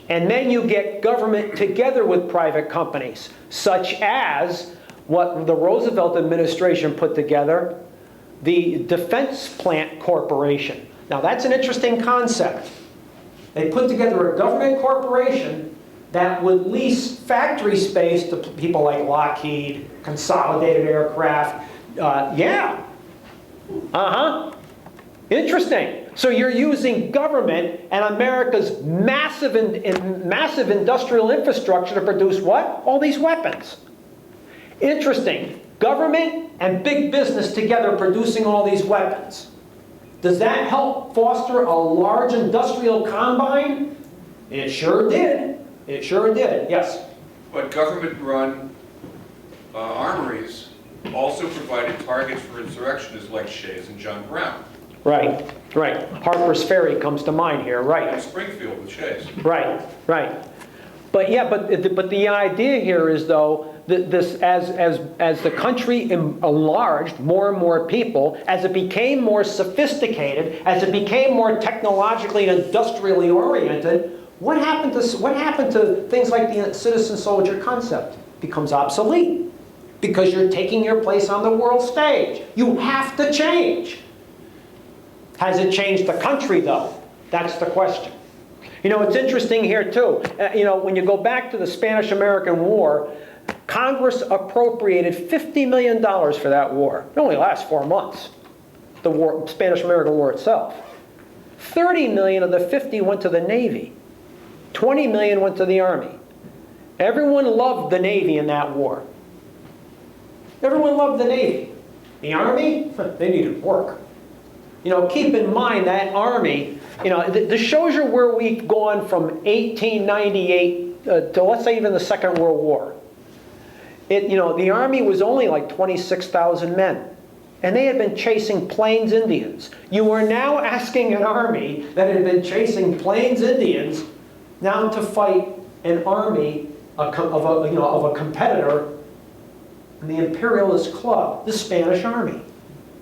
And then you get government together with private companies, such as what the Roosevelt administration put together, the Defense Plant Corporation. Now that's an interesting concept. They put together a government corporation that would lease factory space to people like Lockheed, Consolidated Aircraft. Yeah. Uh-huh. Interesting. So you're using government and America's massive industrial infrastructure to produce what? All these weapons. Interesting. Government and big business together producing all these weapons. Does that help foster a large industrial combine? It sure did. It sure did. Yes? But government-run armories also provided targets for insurrectionists like Shays and John Brown. Right, right. Harper's Ferry comes to mind here, right. And Springfield with Shays. Right, right. But yeah, but the idea here is, though, that this as the country enlarged, more and more people, as it became more sophisticated, as it became more technologically and industrially oriented, what happened to things like the citizen soldier concept? Becomes obsolete because you're taking your place on the world stage. You have to change. Has it changed the country, though? That's the question. You know, it's interesting here, too. When you go back to the Spanish-American War, Congress appropriated $50 million for that war. It only lasts 4 months, the war, Spanish-American War itself. 30 million of the 50 went to the Navy. 20 million went to the Army. Everyone loved the Navy in that war. Everyone loved the Navy. The Army, they needed work. Keep in mind that Army, this shows you where we've gone from 1898 to, let's say, even the Second World War. The Army was only like 26,000 men. And they had been chasing Plains Indians. You are now asking an army that had been chasing Plains Indians now to fight an army of a competitor in the imperialist club, the Spanish army.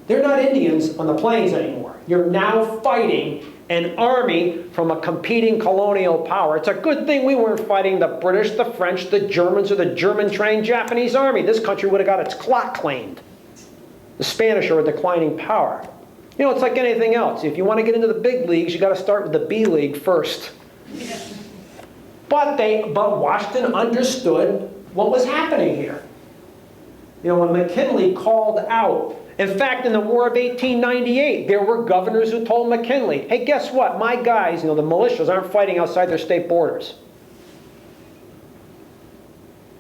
They're not Indians on the plains anymore. You're now fighting an army from a competing colonial power. It's a good thing we weren't fighting the British, the French, the Germans, or the German-trained Japanese army. This country would have got its clock claimed. The Spanish are a declining power. It's like anything else. If you want to get into the big leagues, you got to start with the B League first. But Washington understood what was happening here. When McKinley called out, in fact, in the War of 1898, there were governors who told McKinley, hey, guess what? My guys, the militias aren't fighting outside their state borders.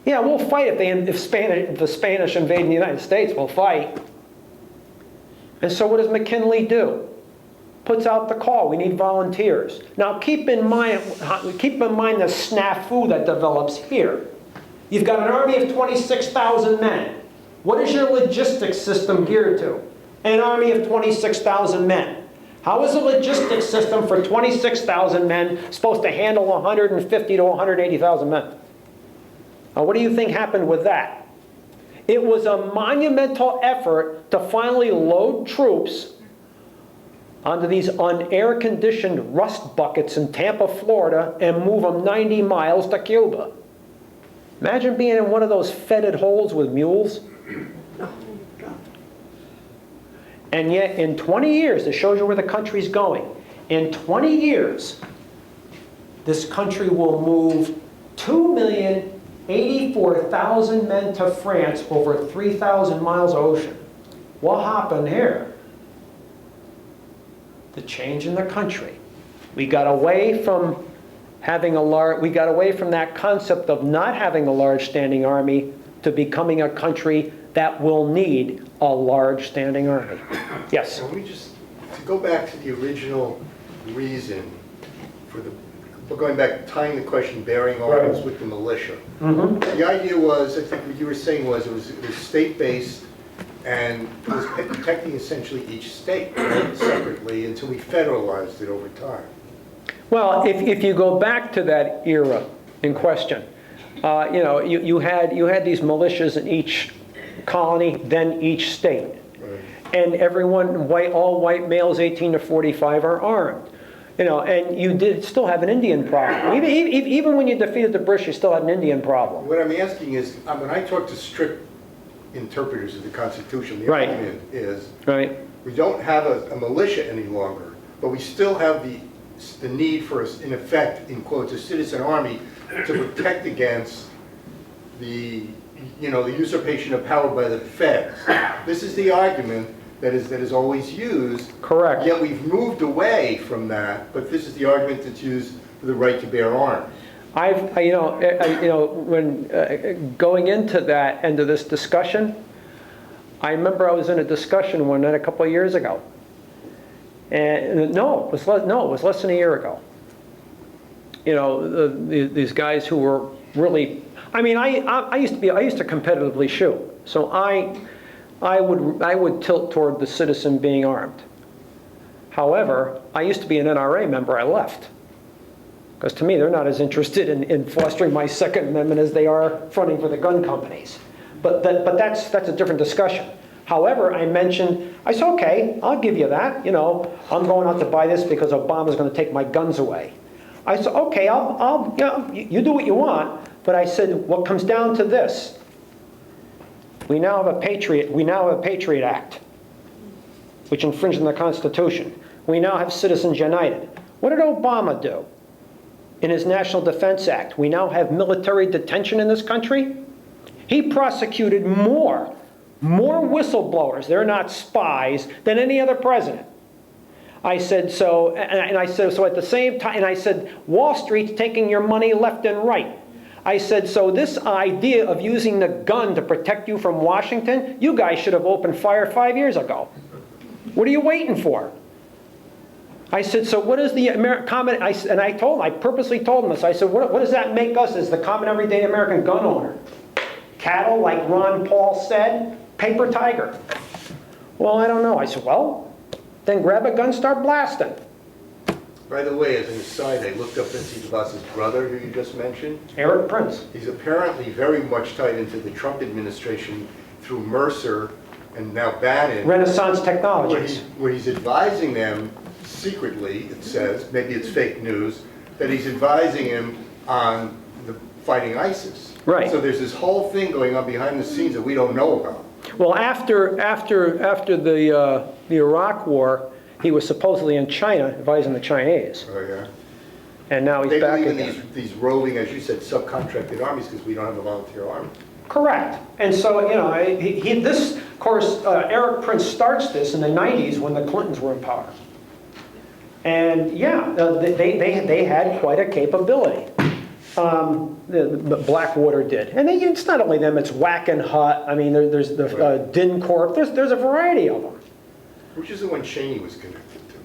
Yeah, we'll fight if the Spanish invade the United States, we'll fight. And so what does McKinley do? Puts out the call, we need volunteers. Now keep in mind the snafu that develops here. You've got an army of 26,000 men. What is your logistics system geared to? An army of 26,000 men. How is a logistics system for 26,000 men supposed to handle 150 to 180,000 men? Now, what do you think happened with that? It was a monumental effort to finally load troops onto these unair-conditioned rust buckets in Tampa, Florida, and move them 90 miles to Cuba. Imagine being in one of those fetid holes with mules. And yet, in 20 years, this shows you where the country's going. In 20 years, this country will move 2,084,000 men to France over 3,000 miles of ocean. What happened here? The change in the country. We got away from that concept of not having a large standing army to becoming a country that will need a large standing army. Yes? Can we just, to go back to the original reason for going back, tying the question bearing arms with the militia. Mm-hmm. The idea was, I think what you were saying was, it was state-based and it was protecting essentially each state separately until we federalized it over time. Well, if you go back to that era in question, you had these militias in each colony, then each state. Right. And everyone, all white males 18 to 45 are armed. And you did still have an Indian problem. Even when you defeated the British, you still had an Indian problem. What I'm asking is, when I talk to strict interpreters of the Constitution, the Right. argument is, Right. we don't have a militia any longer, but we still have the the need for, in effect, in quotes, a citizen army to protect against the, the usurpation of power by the feds. This is the argument that is always used. Correct. Yet we've moved away from that, but this is the argument that's used for the right to bear arms. When going into that, into this discussion, I remember I was in a discussion one night a couple of years ago. And it was less than a year ago. These guys who were really, I used to competitively shoot. So I would tilt toward the citizen being armed. However, I used to be an NRA member, I left. Because to me, they're not as interested in fostering my Second Amendment as they are fronting for the gun companies. But that's a different discussion. However, I said, okay, I'll give you that. I'm going out to buy this because Obama's going to take my guns away. I said, okay, you do what you want. But I said, what comes down to this? We now have a Patriot Act, which infringes on the Constitution. We now have Citizens United. What did Obama do? In his National Defense Act, we now have military detention in this country. He prosecuted more whistleblowers, they're not spies, than any other president. I said, so at the same time, and I said, Wall Street's taking your money left and right. I said, so this idea of using the gun to protect you from Washington, you guys should have opened fire 5 years ago. What are you waiting for? I said, so what is the common, I purposely told him this, I said, what does that make us as the common everyday American gun owner? Cattle, like Ron Paul said? Paper tiger? Well, I don't know. I said, well, then grab a gun, start blasting. By the way, as an aside, I looked up Betsy DeVos's brother, who you just mentioned. Eric Prince. He's apparently very much tied into the Trump administration through Mercer and now Bannon. Renaissance Technologies. Where he's advising them secretly, it says, maybe it's fake news, that he's advising him on the fighting ISIS. Right. So there's this whole thing going on behind the scenes that we don't know about. Well, after the Iraq War, he was supposedly in China advising the Chinese. Oh, yeah. And now he's They back believe again. in these roving, as you said, subcontracted armies because we don't have a volunteer army. Correct. And so, this, of course, Eric Prince starts this in the 90s when the Clintons were in power. And yeah, they had quite a capability. The Blackwater did. And it's not only them, it's Wack and Hut. I mean, there's the DynCorp. There's a variety of them. Which is the one Cheney was connected to?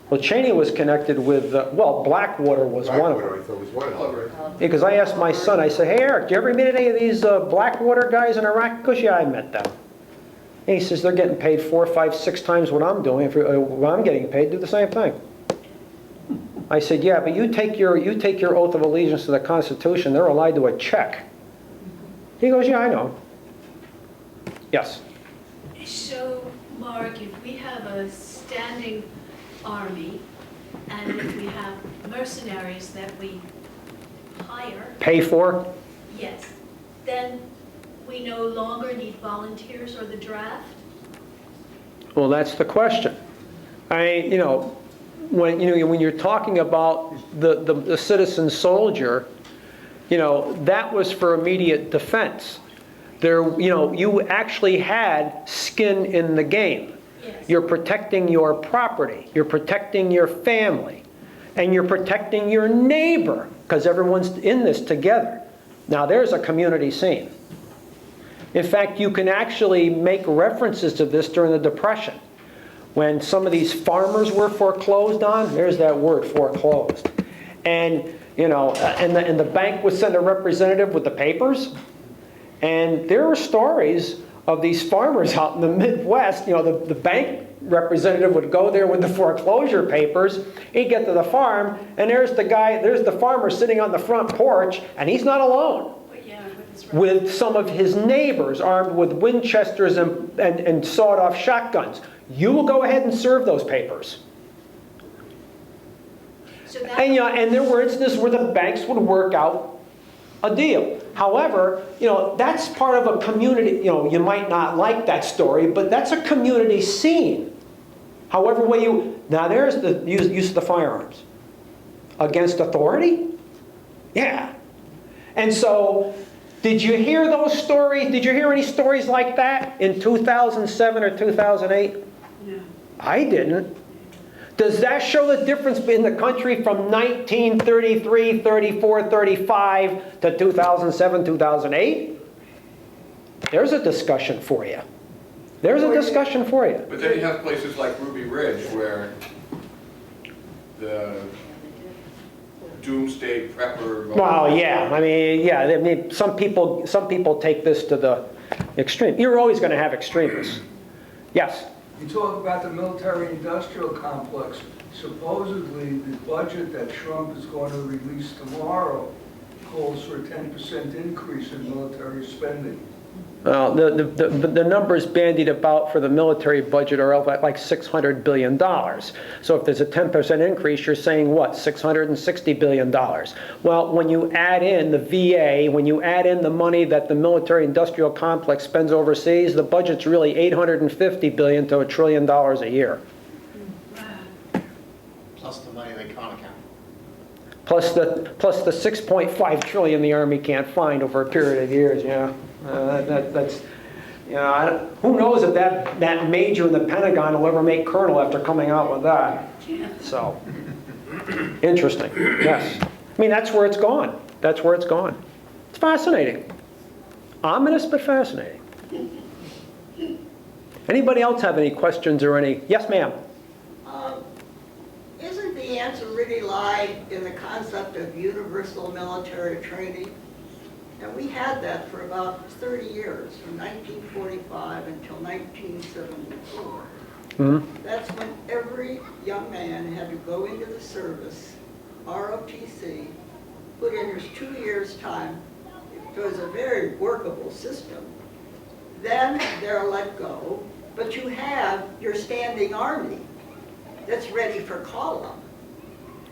Well, Cheney was connected with, Blackwater was one of them. I thought was one of them. Because I asked my son, I said, hey, Eric, do you ever meet any of these Blackwater guys in Iraq? He goes, yeah, I met them. And he says, they're getting paid 4, 5, 6 times what I'm doing. If I'm getting paid, do the same thing. I said, yeah, but you take your oath of allegiance to the Constitution, they're allied to a check. He goes, yeah, I know. Yes? So, Mark, if we have a standing army, and if we have mercenaries that we hire... Pay for? Yes. Then we no longer need volunteers or the draft? Well, that's the question. When you're talking about the citizen soldier, that was for immediate defense. You actually had skin in the game. Yes. You're protecting your property, you're protecting your family, and you're protecting your neighbor, because everyone's in this together. Now there's a community scene. In fact, you can actually make references to this during the Depression. When some of these farmers were foreclosed on, there's that word, foreclosed. And, and the bank would send a representative with the papers. And there were stories of these farmers out in the Midwest. The bank representative would go there with the foreclosure papers. He'd get to the farm, and there's the farmer sitting on the front porch, and he's not alone. With some of his neighbors armed with Winchesters and sawed-off shotguns. You will go ahead and serve those papers. So And there were instances where the banks would work out a deal. However, that's part of a community. You might not like that story, but that's a community scene. However way now there's the use of the firearms. against authority? Yeah. And so, did you hear those stories? Did you hear any stories like that in 2007 or 2008? No. I didn't. Does that show the difference in the country from 1933, 34, 35 to 2007, 2008? There's a discussion for you. There's a discussion for you. But then you have places like Ruby Ridge where the doomsday prepper. Well, yeah, I mean, some people take this to the extreme. You're always going to have extremists. Yes? You talk about the military-industrial complex. Supposedly, the budget that Trump is going to release tomorrow calls for a 10% increase in military spending. Well, the numbers bandied about for the military budget are like $600 billion. So if there's a 10% increase, you're saying what, $660 billion? Well, when you add in the VA, when you add in the money that the military-industrial complex spends overseas, the budget's really $850 billion to $1 trillion a year. Plus the money they can't account. Plus the 6.5 trillion the Army can't find over a period of years. Yeah, that's, you know, who knows if that major in the Pentagon will ever make colonel after coming out with that. So interesting. Yes, I mean that's where it's gone. That's where it's gone. It's fascinating, ominous but fascinating. Anybody else have any questions or any? Yes, ma'am. Isn't the answer really lie in the concept of universal military training? And we had that for about 30 years, from 1945 until 1974. Mm-hmm. That's when every young man had to go into the service, ROTC, put in his 2 years' time. It was a very workable system. Then they're let go, but you have your standing army that's ready for call-up.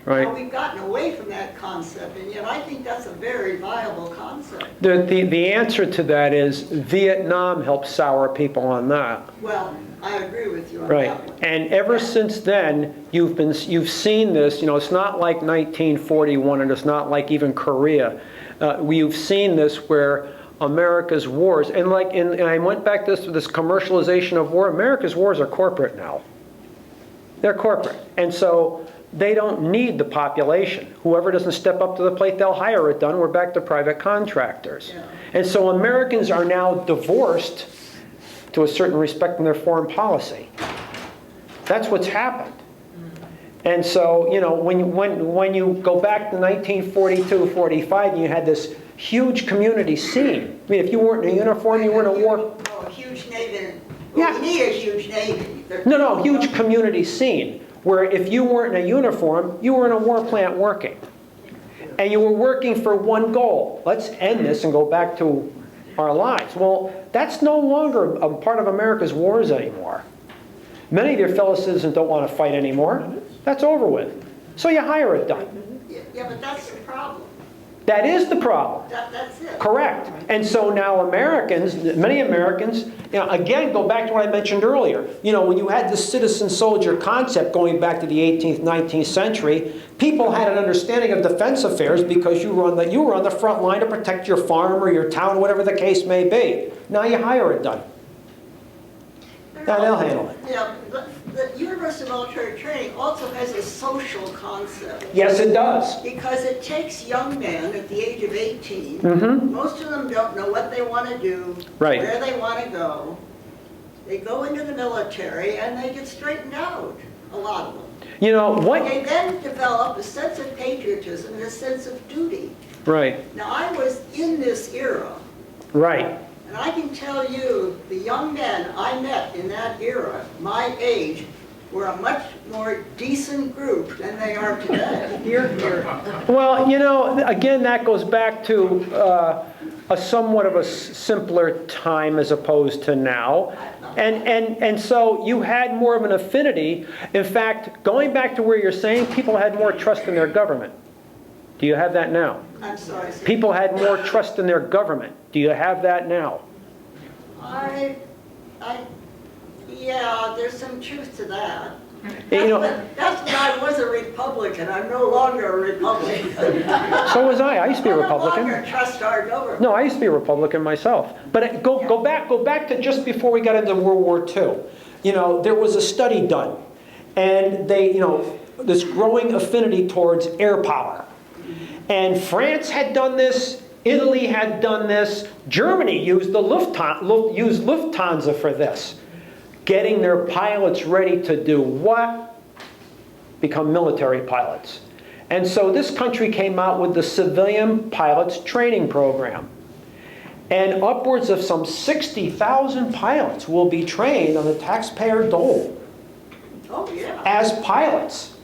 Right. Now, we've gotten away from that concept, and yet I think that's a very viable concept. The answer to that is Vietnam helped sour people on that. Well, I agree with you on Right. that one. And ever since then, you've seen this. You know, it's not like 1941, and it's not like even Korea. You've seen this where America's wars, and I went back to this commercialization of war. America's wars are corporate now. They're corporate, and so they don't need the population. Whoever doesn't step up to the plate, they'll hire it done. We're back to private contractors. Yeah. And so Americans are now divorced to a certain respect in their foreign policy. That's what's happened. And so, you know, when you go back to 1942, 45, you had this huge community scene. I mean, if you weren't in a uniform, you weren't in a war. Oh, a huge navy. Yeah. Well, we need a huge navy. No, huge community scene, where if you weren't in a uniform, you were in a war plant working. And you were working for one goal. Let's end this and go back to our lives. Well, that's no longer a part of America's wars anymore. Many of your fellow citizens don't want to fight anymore. That's over with. So you hire it done. Yeah, but that's the problem. That is the problem. That's it. Correct. And so now Americans, many Americans, you know, again, go back to what I mentioned earlier. You know, when you had the citizen soldier concept going back to the 18th, 19th century, people had an understanding of defense affairs because you were on the front line to protect your farm or your town, whatever the case may be. Now you hire it done. Now they'll handle it. Yeah, the universal military training also has a social concept. Yes, it does. Because it takes young men at the age of 18, Mm-hmm. most of them don't know what they want to do, Right. where they want to go. They go into the military and they get straightened out, a lot of them. You know, what? They then develop a sense of patriotism and a sense of duty. Right, Now, I was in this era, right. and I can tell you, the young men I met in that era, my age, were a much more decent group than they are today. Well, you know, again, that goes back to a somewhat of a simpler time as opposed to now. And so you had more of an affinity. In fact, going back to where you're saying people had more trust in their government. Do you have that now? I'm sorry. sir. People had more trust in their government. Do you have that now? Yeah, there's some truth to that. You know- That's what I was a Republican. I'm no longer a Republican. So was I. I used to be a I no Republican. longer trust our government. No, I used to be a Republican myself. But go back to just before we got into World War II. You know, there was a study done, and they, you know, this growing affinity towards air power. And France had done this, Italy had done this, Germany used the Lufthansa for this. Getting their pilots ready to do what? Become military pilots. And so this country came out with the Civilian Pilots Training Program. And upwards of some 60,000 pilots will be trained on the taxpayer dole Oh, yeah. as pilots.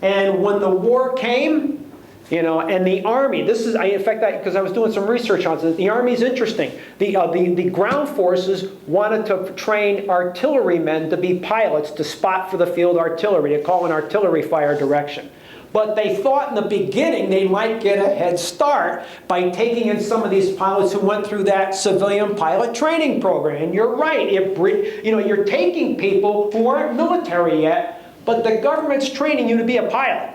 And when the war came, you know, and the Army, this is, in fact, because I was doing some research on it, the Army's interesting. The ground forces wanted to train artillerymen to be pilots to spot for the field artillery, to call an artillery fire direction. But they thought in the beginning they might get a head start by taking in some of these pilots who went through that civilian pilot training program. And you're right, you know, you're taking people who aren't military yet, but the government's training you to be a pilot.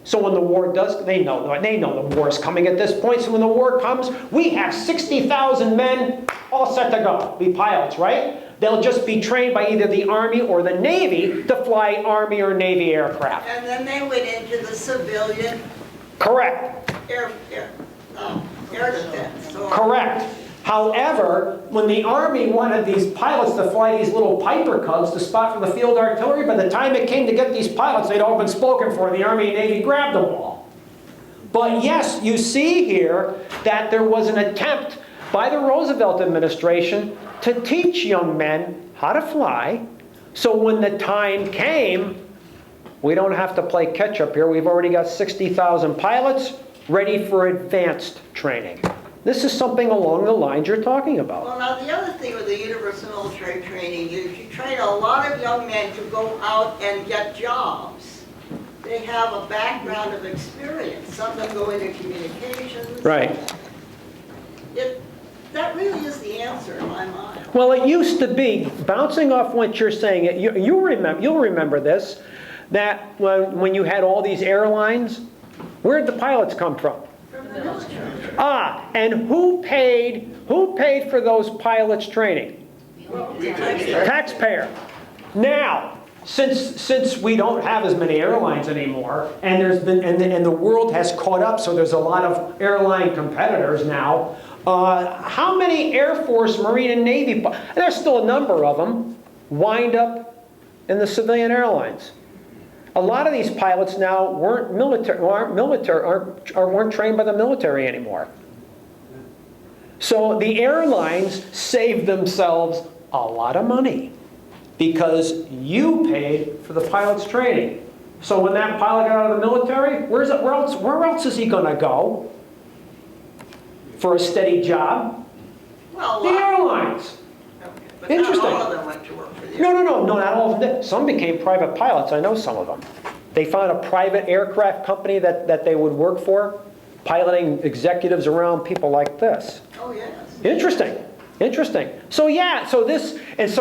So when the war does, they know the war is coming at this point. So when the war comes, we have 60,000 men all set to go, be pilots, right? They'll just be trained by either the Army or the Navy to fly Army or Navy aircraft. And then they went into the civilian Correct. air defense. Or Correct. However, when the Army wanted these pilots to fly these little Piper Cubs to spot for the field artillery, by the time it came to get these pilots, they'd all been spoken for. The Army and Navy grabbed them all. But yes, you see here that there was an attempt by the Roosevelt administration to teach young men how to fly, so when the time came, we don't have to play catch up here. We've already got 60,000 pilots ready for advanced training. This is something along the lines you're talking about. Well, now the other thing with the universal military training is you train a lot of young men to go out and get jobs. They have a background of experience. Some of them go into communications. Right. That really is the answer in my mind. Well, it used to be, bouncing off what you're saying, you'll remember this, that when you had all these airlines, where did the pilots come from? From the military. And who paid for those pilots' training? Taxpayer. Now, since we don't have as many airlines anymore, and the world has caught up, so there's a lot of airline competitors now. How many Air Force, Marine, and Navy, there's still a number of them, wind up in the civilian airlines? A lot of these pilots now weren't trained by the military anymore. So the airlines saved themselves a lot of money because you paid for the pilot's training. So when that pilot got out of the military, where else is he going to go for a steady job? Well, The airlines. but Interesting. not all of them went to work for the No, not all of them did. Some became private pilots. I know some of them. They found a private aircraft company that they would work for, piloting executives around people like this. Oh, yes. Interesting. So yeah, so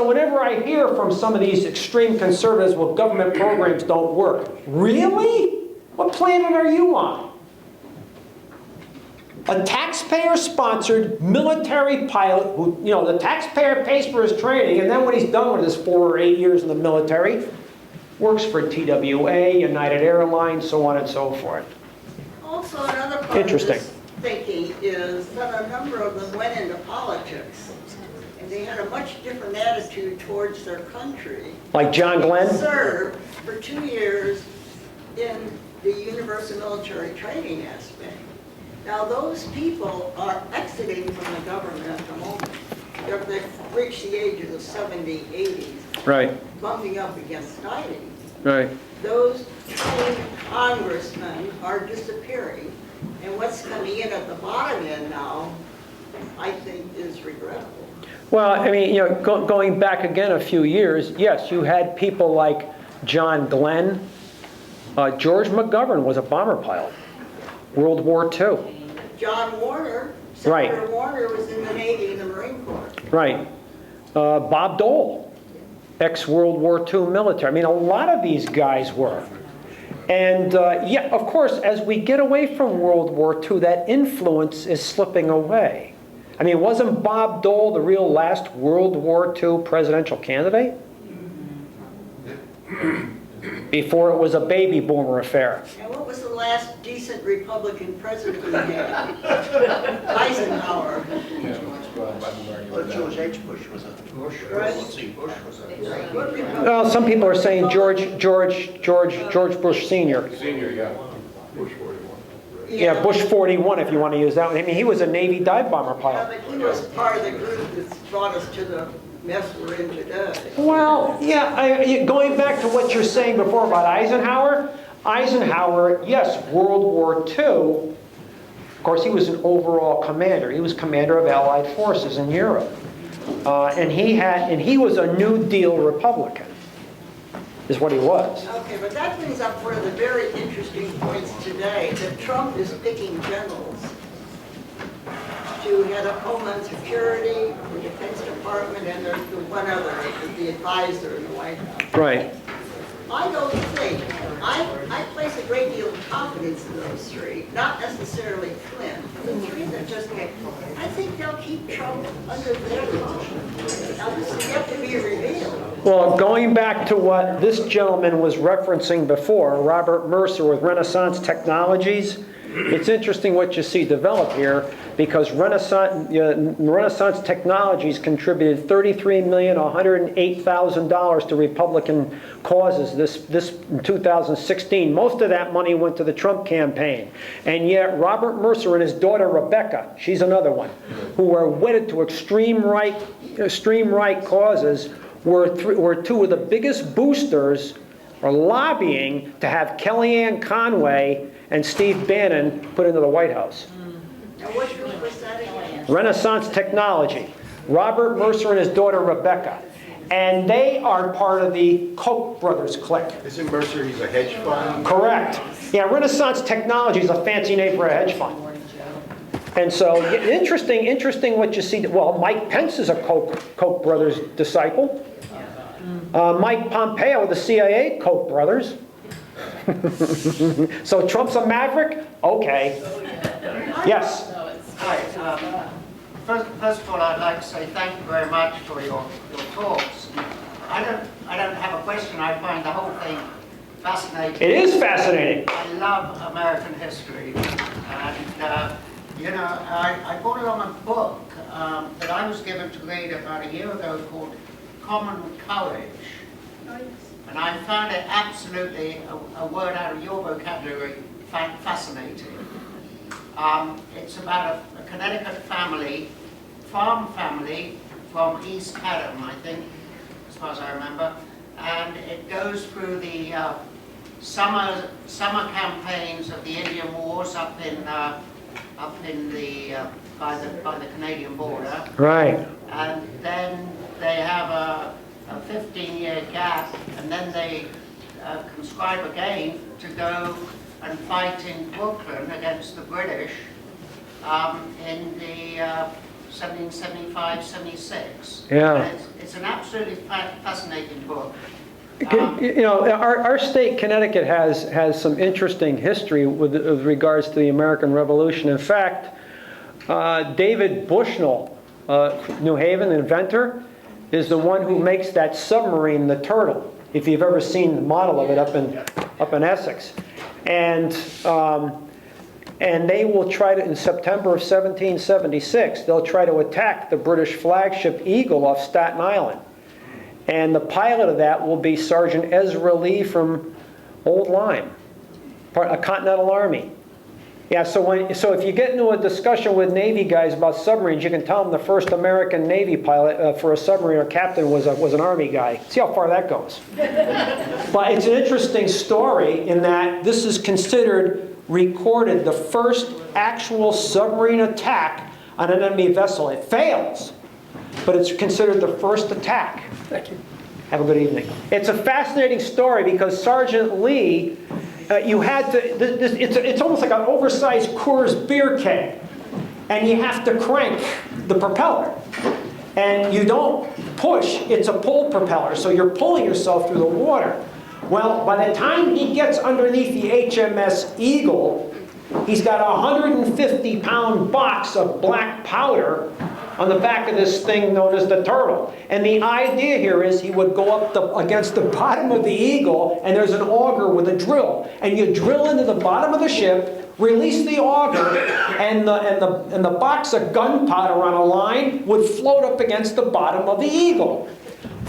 whenever I hear from some of these extreme conservatives, well, government programs don't work. Really? What planet are you on? A taxpayer-sponsored military pilot who, you know, the taxpayer pays for his training, and then when he's done with his 4 or 8 years in the military, works for TWA, United Airlines, so on and so forth. Also, another part of this thinking is that a number of them went into politics, and they had a much different attitude towards their country. Like John Glenn? Served for 2 years in the universal military training aspect. Now, those people are exiting from the government at the moment. They've reached the ages of 70, 80s, Right, bumping up against 90. right. Those trained congressmen are disappearing, and what's coming in at the bottom end now, I think, is regrettable. Well, I mean, you know, going back again a few years, yes, you had people like John Glenn. George McGovern was a bomber pilot, World War II. John Warner, Right. Senator Warner was in the Navy and the Marine Corps. Right. Bob Dole, ex-World War II military. I mean, a lot of these guys were. And yeah, of course, as we get away from World War II, that influence is slipping away. I mean, wasn't Bob Dole the real last World War II presidential candidate? Before it was a baby boomer affair. And what was the last decent Republican president we had? Eisenhower. Well, George H. Bush was a... Bush. Right. Let's see, Bush was a... What Republican? Well, some people are saying George Bush Sr. Senior, yeah. Yeah, Bush 41 if you want to use that one. I mean, he was a Navy dive bomber Yeah, pilot. but he was part of the group that's brought us to the mess we're in today. Well, yeah, going back to what you're saying before about Eisenhower, yes, World War II, of course, he was an overall commander. He was commander of Allied forces in Europe. And he was a New Deal Republican, is what he was. Okay, but that brings up one of the very interesting points today, that Trump is picking generals to head up Homeland Security, the Defense Department, and there's the one other, the advisor in the White House. Right. I don't think, I place a great deal of confidence in those three, not necessarily Flynn, the three that just came. I think they'll keep Trump under their control. Now, this is yet to be revealed. Well, going back to what this gentleman was referencing before, Robert Mercer with Renaissance Technologies, it's interesting what you see develop here, because Renaissance Technologies contributed $33,108,000 to Republican causes this in 2016. Most of that money went to the Trump campaign. And yet Robert Mercer and his daughter Rebecca, she's another one, who are wedded to extreme right causes, were two of the biggest boosters or lobbying to have Kellyanne Conway and Steve Bannon put into the White House. Now, what group was that again? Renaissance Technology. Robert Mercer and his daughter Rebecca. And they are part of the Koch brothers clique. Isn't Mercer, he's a hedge fund? Correct. Yeah, Renaissance Technology is a fancy name for a hedge fund. And so, interesting what you see. Well, Mike Pence is a Koch brothers disciple. Mike Pompeo, the CIA Koch brothers. So Trump's a maverick? Okay. Yes. Hi. First of all, I'd like to say thank you very much for your talks. I don't have a question. I find the whole thing fascinating. It is fascinating. I love American history, and you know, I brought along a book that I was given to read about a year ago called Common Courage. And I found it absolutely, a word out of your vocabulary, fascinating. It's about a Connecticut family, farm family from East Haddam, I think, as far as I remember. And it goes through the summer campaigns of the Indian Wars up in the by the Canadian border. Right. And then they have a 15-year gap, and then they conscribe again to go and fight in Brooklyn against the British in the 1775-76. Yeah. It's an absolutely fascinating book. You know, our state, Connecticut, has some interesting history with regards to the American Revolution. In fact, David Bushnell, New Haven inventor, is the one who makes that submarine, the Turtle, if you've ever seen the model of it up in Essex. And they will try to, in September of 1776, they'll try to attack the British flagship Eagle off Staten Island. And the pilot of that will be Sergeant Ezra Lee from Old Lyme, a Continental Army. Yeah, so if you get into a discussion with Navy guys about submarines, you can tell them the first American Navy pilot for a submarine or captain was an Army guy. See how far that goes. But it's an interesting story in that this is considered recorded the first actual submarine attack on an enemy vessel. It fails, but it's considered the first attack. Thank you. Have a good evening. It's a fascinating story because Sergeant Lee, you had to, it's almost like an oversized Coors beer keg. And you have to crank the propeller. And you don't push, it's a pull propeller. So you're pulling yourself through the water. Well, by the time he gets underneath the HMS Eagle, he's got a 150-pound box of black powder on the back of this thing known as the Turtle. And the idea here is he would go up against the bottom of the Eagle, and there's an auger with a drill. And you drill into the bottom of the ship, release the auger, and the box of gunpowder on a line would float up against the bottom of the Eagle.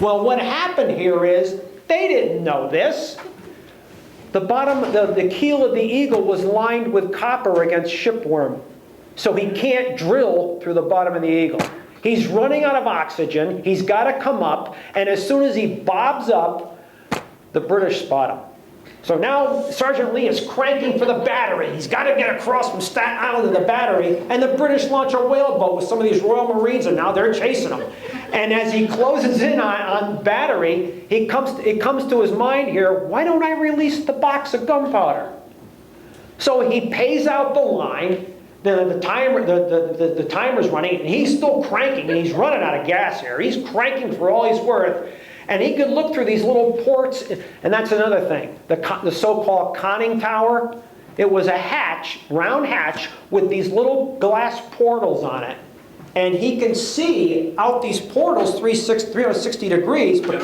Well, what happened here is, they didn't know this. The keel of the Eagle was lined with copper against shipworm. So he can't drill through the bottom of the Eagle. He's running out of oxygen. He's got to come up. And as soon as he bobs up, the British spot him. So now Sergeant Lee is cranking for the battery. He's got to get across from Staten Island to the battery. And the British launch a whaleboat with some of these Royal Marines, and now they're chasing him. And as he closes in on battery, it comes to his mind here, why don't I release the box of gunpowder? So he pays out the line. The timer's running, and he's still cranking, and he's running out of gas here. He's cranking for all he's worth. And he could look through these little ports, and that's another thing. The so-called conning tower, it was a hatch, round hatch, with these little glass portals on it. And he can see out these portals 360 degrees, but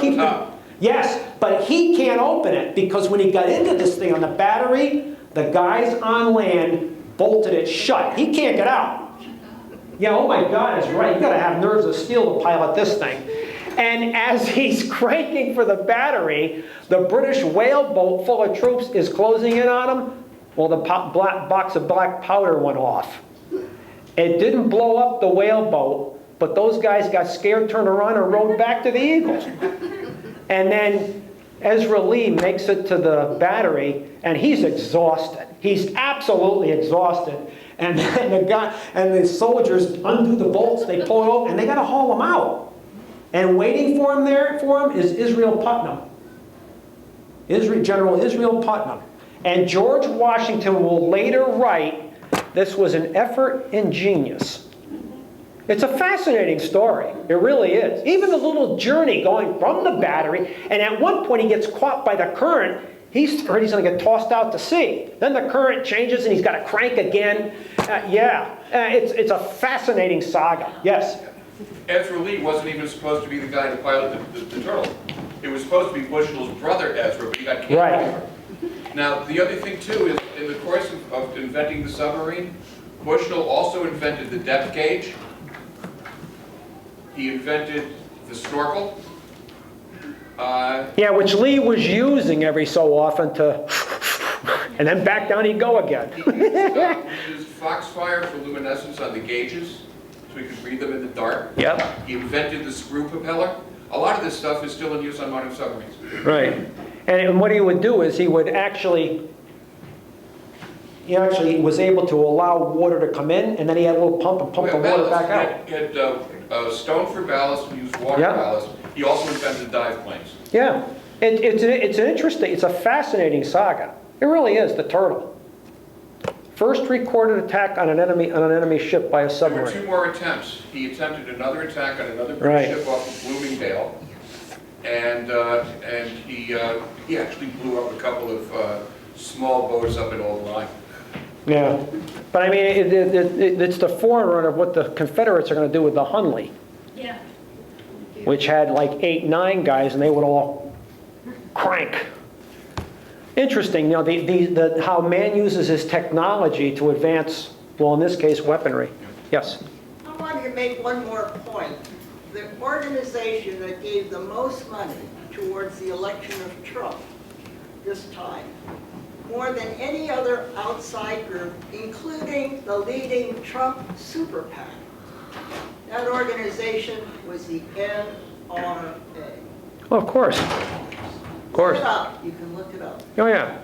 but he can't open it, because when he got into this thing on the battery, the guys on land bolted it shut. He can't get out. Yeah, oh my God, that's right. You got to have nerves of steel to pilot this thing. And as he's cranking for the battery, the British whaleboat full of troops is closing in on him. Well, the box of black powder went off. It didn't blow up the whaleboat, but those guys got scared, turned around, and rowed back to the Eagle. And then Ezra Lee makes it to the battery, and he's exhausted. He's absolutely exhausted. And the soldiers undo the bolts, they pull it over, and they got to haul him out. And waiting for him is Israel Putnam. General Israel Putnam. And George Washington will later write, this was an effort in genius. It's a fascinating story. It really is. Even the little journey going from the battery, and at one point he gets caught by the current. He's going to get tossed out to sea. Then the current changes and he's got to crank again. It's a fascinating saga. Yes? Ezra Lee wasn't even supposed to be the guy to pilot the Turtle. It was supposed to be Bushnell's brother, Ezra, but he got kicked over. Now, the other thing, too, is in the course of inventing the submarine, Bushnell also invented the depth gauge. He invented the snorkel. Which Lee was using every so often to, and then back down he'd go again. He used foxfire for luminescence on the gauges, so he could read them in the dark. Yep. He invented the screw propeller. A lot of this stuff is still in use on modern submarines. Right. And what he would do is he was able to allow water to come in, and then he had a little pump and pump the water back out. He had stone for ballast and used water ballast. He also invented dive planes. Yeah. It's an interesting, it's a fascinating saga. It really is, the Turtle. First recorded attack on an enemy ship by a submarine. There were 2 more attempts. He attempted another attack on another British ship off of Bloomingdale, and he actually blew up a couple of small boats up in Old Line. Yeah, but I mean, it's the forerunner of what the Confederates are going to do with the Hunley. Yeah. Which had like 8, 9 guys, and they would all crank. Interesting, how man uses his technology to advance, well, in this case, weaponry. Yes? I wanted to make one more point. The organization that gave the most money towards the election of Trump this time, more than any other outside group, including the leading Trump super PAC, that organization was the NRA. Well, of course. Of course. Look it up. You can look it up. Oh, yeah.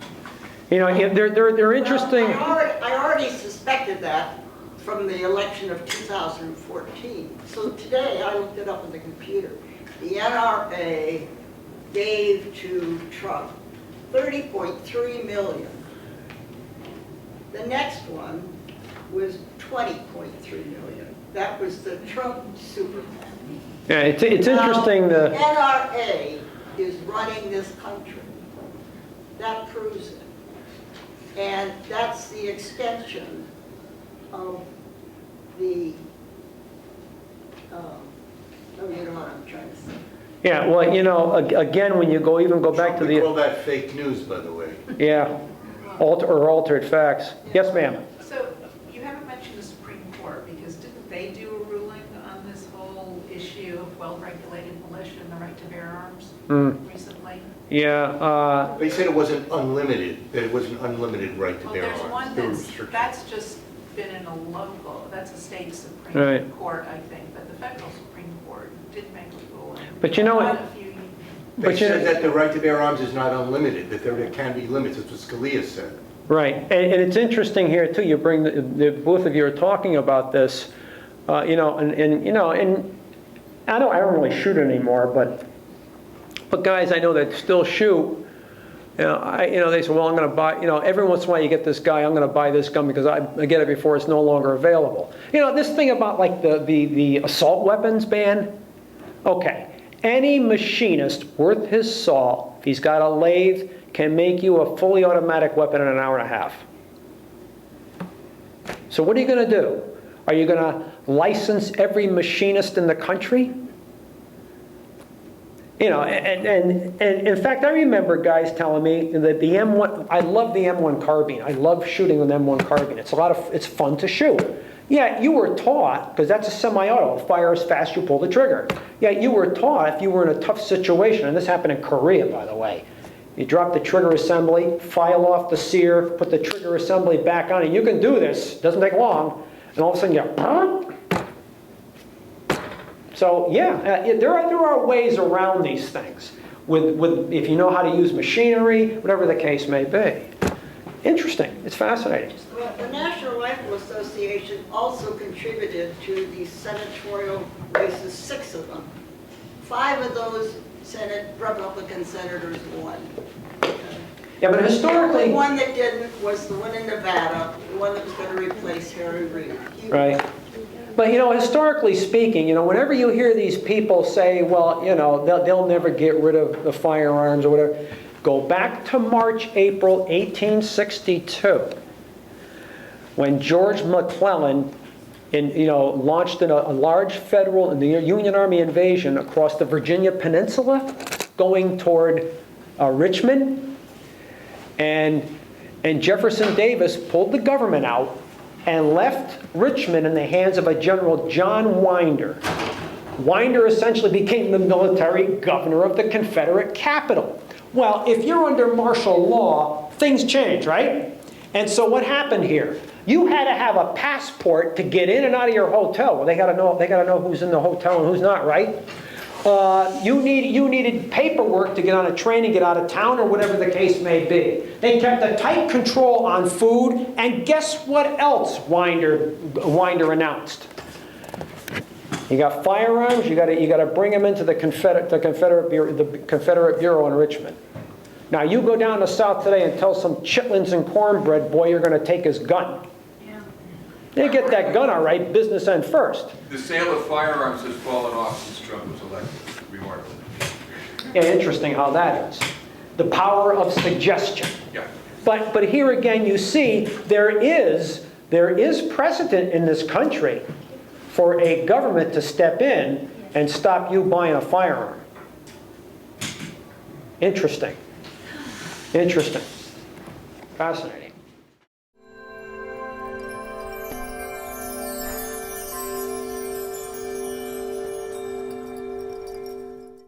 They're interesting. Well, I already suspected that from the election of 2014. So today, I looked it up on the computer. The NRA gave to Trump $30.3 million. The next one was $20.3 million. That was the Trump super PAC. Yeah, it's interesting. The NRA is running this country. that proves it. And that's the extension of the, you know what I'm trying to say. Yeah, well, you know, again, when you even go back to We call the, that fake news, by the way. yeah, altered facts. Yes, ma'am. So you haven't mentioned the Supreme Court, because didn't they do a ruling on this whole issue of well-regulated militia and the right to bear arms recently? Yeah, They said it wasn't unlimited, that it was an unlimited right to Well, bear there's arms. one There were restrictions. that's just been in a local, that's a state Supreme Right. Court, I think, but the federal Supreme Court did make a ruling. But you know what- Quite a few- They but you said know- that the right to bear arms is not unlimited, that there can be limits. That's what Scalia said. right. And it's interesting here too. You bring both of you are talking about this, you know, and I don't really shoot anymore, but guys I know that still shoot. You know, they say, well, I'm going to buy, you know, every once in a while you get this guy, I'm going to buy this gun because I get it before it's no longer available. You know, this thing about like the assault weapons ban, okay. Any machinist worth his salt, if he's got a lathe, can make you a fully automatic weapon in an hour and a half. So what are you going to do? Are you going to license every machinist in the country? You know, and in fact, I remember guys telling me that the M1, I love the M1 carbine. I love shooting with an M1 carbine. It's fun to shoot. Yeah, you were taught, because that's a semi-auto, fire as fast as you pull the trigger. Yeah, you were taught if you were in a tough situation, and this happened in Korea, by the way. You drop the trigger assembly, file off the sear, put the trigger assembly back on, and you can do this. Doesn't take long. And all of a sudden you So yeah, there are ways around these things with if you know how to use machinery, whatever the case may be. Interesting. It's fascinating. Well, the National Rifle Association also contributed to the senatorial races, 6 of them. 5 of those Republican senators won. Yeah, but historically, The one that didn't was the one in Nevada, the one that was going to replace Harry Reid. right. But you know, historically speaking, you know, whenever you hear these people say, well, you know, they'll never get rid of the firearms or whatever, go back to March, April 1862, when George McClellan, launched a large federal Union Army invasion across the Virginia Peninsula, going toward Richmond, and Jefferson Davis pulled the government out and left Richmond in the hands of a General John Winder. Winder essentially became the military governor of the Confederate capital. Well, if you're under martial law, things change, right? And so what happened here? You had to have a passport to get in and out of your hotel. Well, they got to know who's in the hotel and who's not, right? You needed paperwork to get on a train and get out of town, or whatever the case may be. They kept a tight control on food, and guess what else Winder announced? You got firearms. You got to bring them into the Confederate Bureau in Richmond. Now you go down to South today and tell some chitlins and cornbread boy you're going to take his gun. Yeah. They get that gun all right, business end first. The sale of firearms has fallen off since Trump was elected. Remarkable. Yeah, interesting how that is. The power of suggestion. Yeah. But here again, you see there is precedent in this country for a government to step in and stop you buying a firearm. Interesting. Interesting. Fascinating.